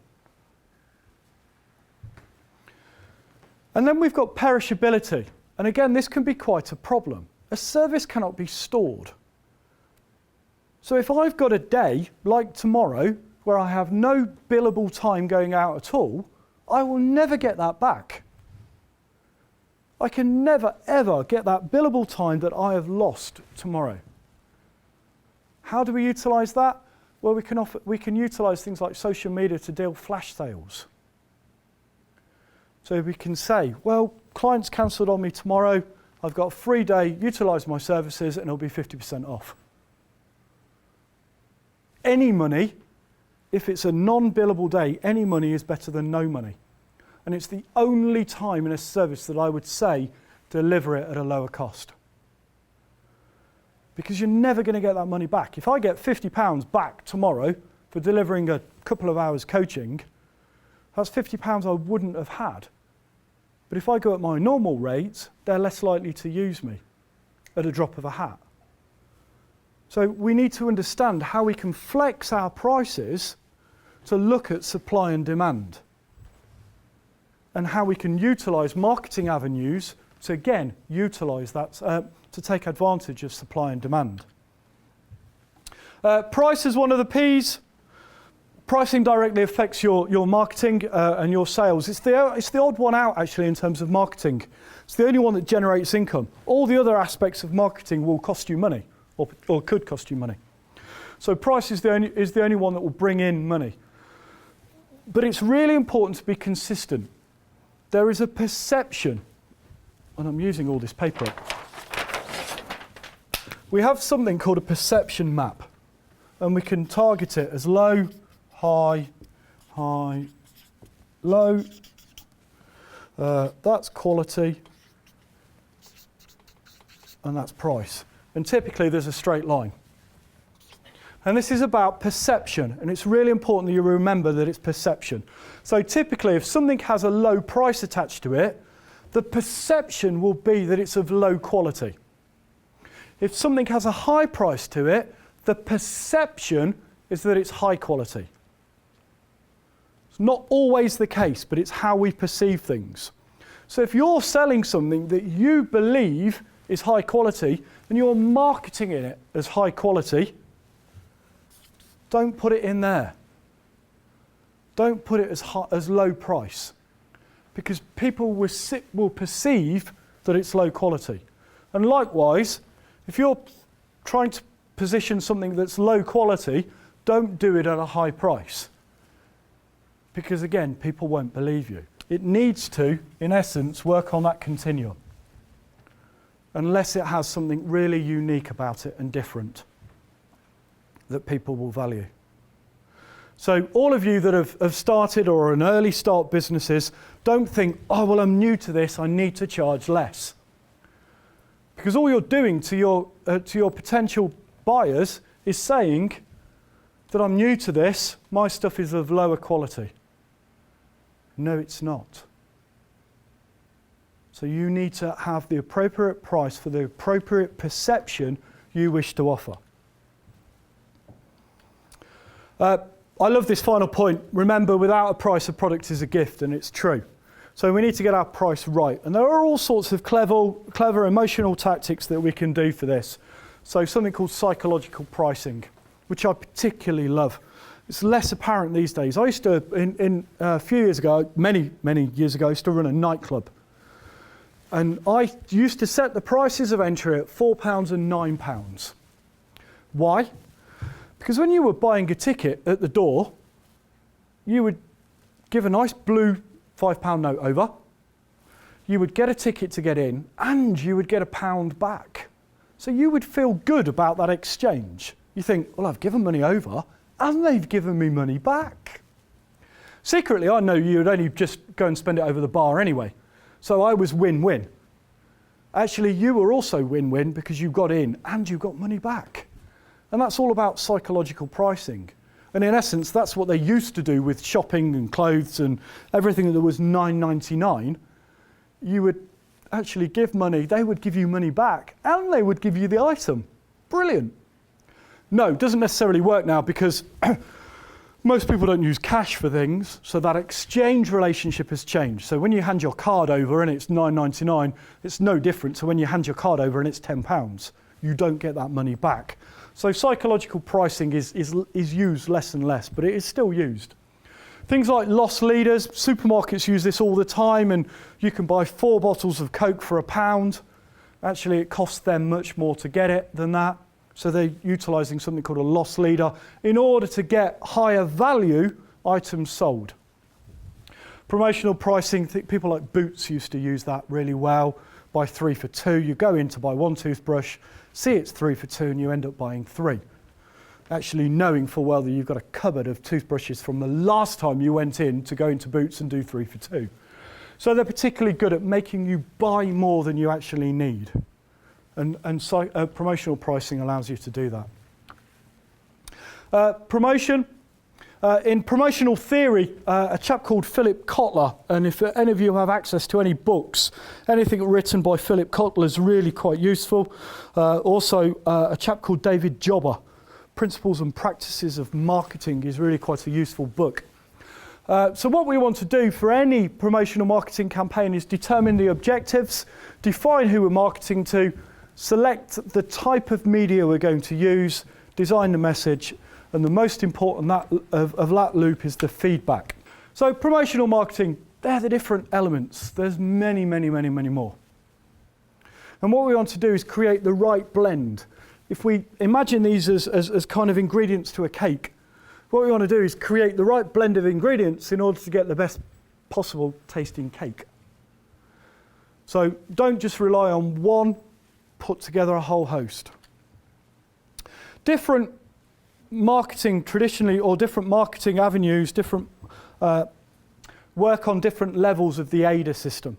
And then we've got perishability. And again, this can be quite a problem. A service cannot be stored. So if I've got a day, like tomorrow, where I have no billable time going out at all, I will never get that back. I can never, ever get that billable time that I have lost tomorrow. How do we utilise that? Well, we can utilise things like social media to deal flash sales. So we can say, well, client's cancelled on me tomorrow, I've got a free day, utilise my services, and it'll be 50% off. Any money, if it's a non-billable day, any money is better than no money. And it's the only time in a service that I would say deliver it at a lower cost. Because you're never going to get that money back. If I get £50 back tomorrow for delivering a couple of hours coaching, that's £50 I wouldn't have had. But if I go at my normal rates, they're less likely to use me at a drop of a hat. So we need to understand how we can flex our prices to look at supply and demand, and how we can utilise marketing avenues to, again, utilise that, to take advantage of supply and demand. Price is one of the P's. Pricing directly affects your marketing and your sales. It's the odd one out, actually, in terms of marketing. It's the only one that generates income. All the other aspects of marketing will cost you money, or could cost you money. So price is the only one that will bring in money. But it's really important to be consistent. There is a perception, and I'm using all this paper. We have something called a perception map, and we can target it as low, high, high, low. That's quality, and that's price. And typically there's a straight line. And this is about perception, and it's really important that you remember that it's perception. So typically if something has a low price attached to it, the perception will be that it's of low quality. If something has a high price to it, the perception is that it's high quality. It's not always the case, but it's how we perceive things. So if you're selling something that you believe is high quality, and you're marketing it as high quality, don't put it in there. Don't put it as low price, because people will perceive that it's low quality. And likewise, if you're trying to position something that's low quality, don't do it at a high price, because again, people won't believe you. It needs to, in essence, work on that continuum, unless it has something really unique about it and different that people will value. So all of you that have started or are in early start businesses, don't think, oh, well, I'm new to this, I need to charge less. Because all you're doing to your potential buyers is saying that I'm new to this, my stuff is of lower quality. No, it's not. So you need to have the appropriate price for the appropriate perception you wish to offer. I love this final point. Remember, without a price, a product is a gift, and it's true. So we need to get our price right. And there are all sorts of clever emotional tactics that we can do for this. So something called psychological pricing, which I particularly love. It's less apparent these days. I used to, a few years ago, many years ago, I used to run a nightclub. And I used to set the prices of entry at £4 and £9. Why? Because when you were buying a ticket at the door, you would give a nice blue £5 note over, you would get a ticket to get in, and you would get £1 back. So you would feel good about that exchange. You think, well, I've given money over, and they've given me money back. Secretly, I know you would only just go and spend it over the bar anyway. So I was win-win. Actually, you were also win-win because you got in and you got money back. And that's all about psychological pricing. And in essence, that's what they used to do with shopping and clothes and everything that was $9.99. You would actually give money, they would give you money back, and they would give you the item. Brilliant. No, it doesn't necessarily work now because most people don't use cash for things, so that exchange relationship has changed. So when you hand your card over and it's $9.99, it's no different to when you hand your card over and it's £10. You don't get that money back. So psychological pricing is used less and less, but it is still used. Things like loss leaders, supermarkets use this all the time, and you can buy 4 bottles of Coke for £1. Actually, it costs them much more to get it than that. So they're utilising something called a loss leader in order to get higher value items sold. Promotional pricing, people like Boots used to use that really well. Buy 3 for 2, you go in to buy 1 toothbrush, see it's 3 for 2 and you end up buying 3. Actually knowing full well that you've got a cupboard of toothbrushes from the last time you went in to go into Boots and do 3 for 2. So they're particularly good at making you buy more than you actually need. And promotional pricing allows you to do that. Promotion. In promotional theory, a chap called Philip Kotler, and if any of you have access to any books, anything written by Philip Kotler is really quite useful. Also, a chap called David Jobber, Principles and Practices of Marketing, is really quite a useful book. So what we want to do for any promotional marketing campaign is determine the objectives, define who we're marketing to, select the type of media we're going to use, design the message, and the most important of that loop is the feedback. So promotional marketing, they're the different elements. There's many, many, many, many more. And what we want to do is create the right blend. If we imagine these as kind of ingredients to a cake, what we want to do is create the right blend of ingredients in order to get the best possible tasting cake. So don't just rely on one, put together a whole host. Different marketing traditionally, or different marketing avenues, work on different levels of the AIDA system.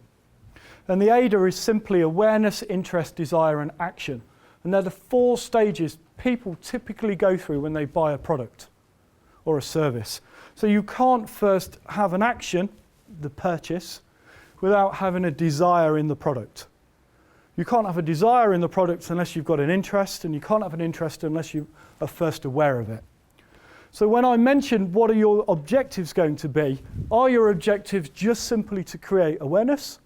And the AIDA is simply awareness, interest, desire, and action. And they're the 4 stages people typically go through when they buy a product or a service. So you can't first have an action, the purchase, without having a desire in the product. You can't have a desire in the product unless you've got an interest, and you can't have an interest unless you are first aware of it. So when I mentioned what are your objectives going to be, are your objectives just simply to create awareness,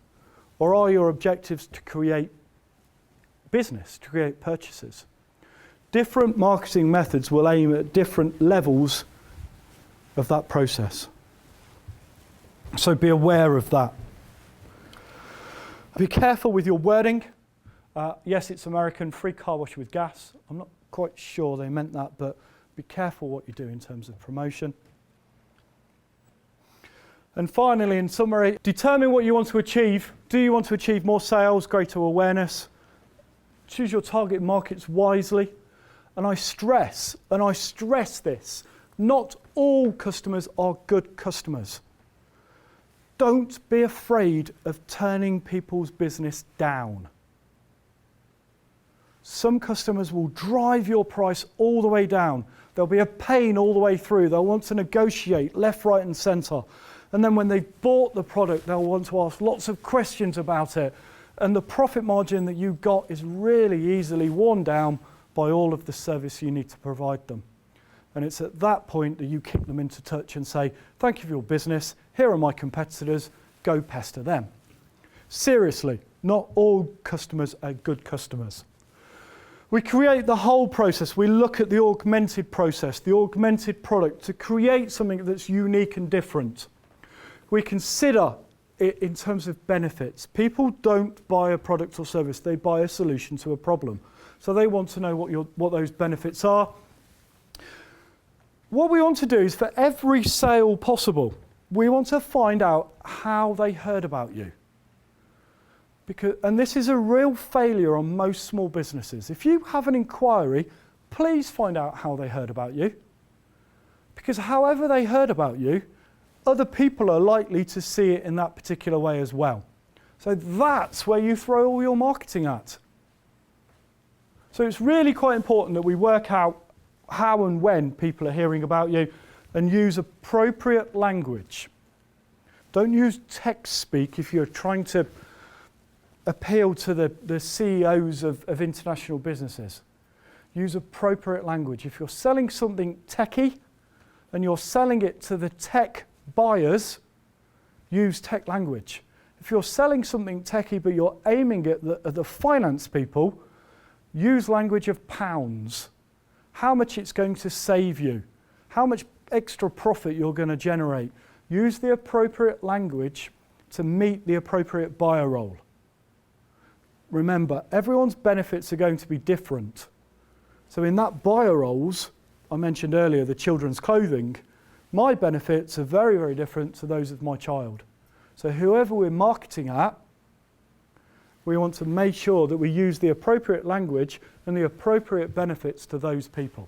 or are your objectives to create business, to create purchases? Different marketing methods will aim at different levels of that process. So be aware of that. Be careful with your wording. Yes, it's American, free car wash with gas. I'm not quite sure they meant that, but be careful what you do in terms of promotion. And finally, in summary, determine what you want to achieve. Do you want to achieve more sales, greater awareness? Choose your target markets wisely. And I stress this, not all customers are good customers. Don't be afraid of turning people's business down. Some customers will drive your price all the way down. There'll be a pain all the way through. They'll want to negotiate left, right, and centre. And then when they've bought the product, they'll want to ask lots of questions about it. And the profit margin that you got is really easily worn down by all of the service you need to provide them. And it's at that point that you kick them into touch and say, thank you for your business. Here are my competitors. Go pester them. Seriously, not all customers are good customers. We create the whole process. We look at the augmented process, the augmented product, to create something that's unique and different. We consider it in terms of benefits. People don't buy a product or service, they buy a solution to a problem. So they want to know what those benefits are. What we want to do is for every sale possible, we want to find out how they heard about you. And this is a real failure on most small businesses. If you have an inquiry, please find out how they heard about you. Because however they heard about you, other people are likely to see it in that particular way as well. So that's where you throw all your marketing at. So it's really quite important that we work out how and when people are hearing about you, and use appropriate language. Don't use text speak if you're trying to appeal to the CEOs of international businesses. Use appropriate language. If you're selling something techie and you're selling it to the tech buyers, use tech language. If you're selling something techie but you're aiming at the finance people, use language of pounds. How much it's going to save you, how much extra profit you're going to generate. Use the appropriate language to meet the appropriate buyer role. Remember, everyone's benefits are going to be different. So in that buyer roles, I mentioned earlier the children's clothing, my benefits are very, very different to those of my child. So whoever we're marketing at, we want to make sure that we use the appropriate language and the appropriate benefits to those people.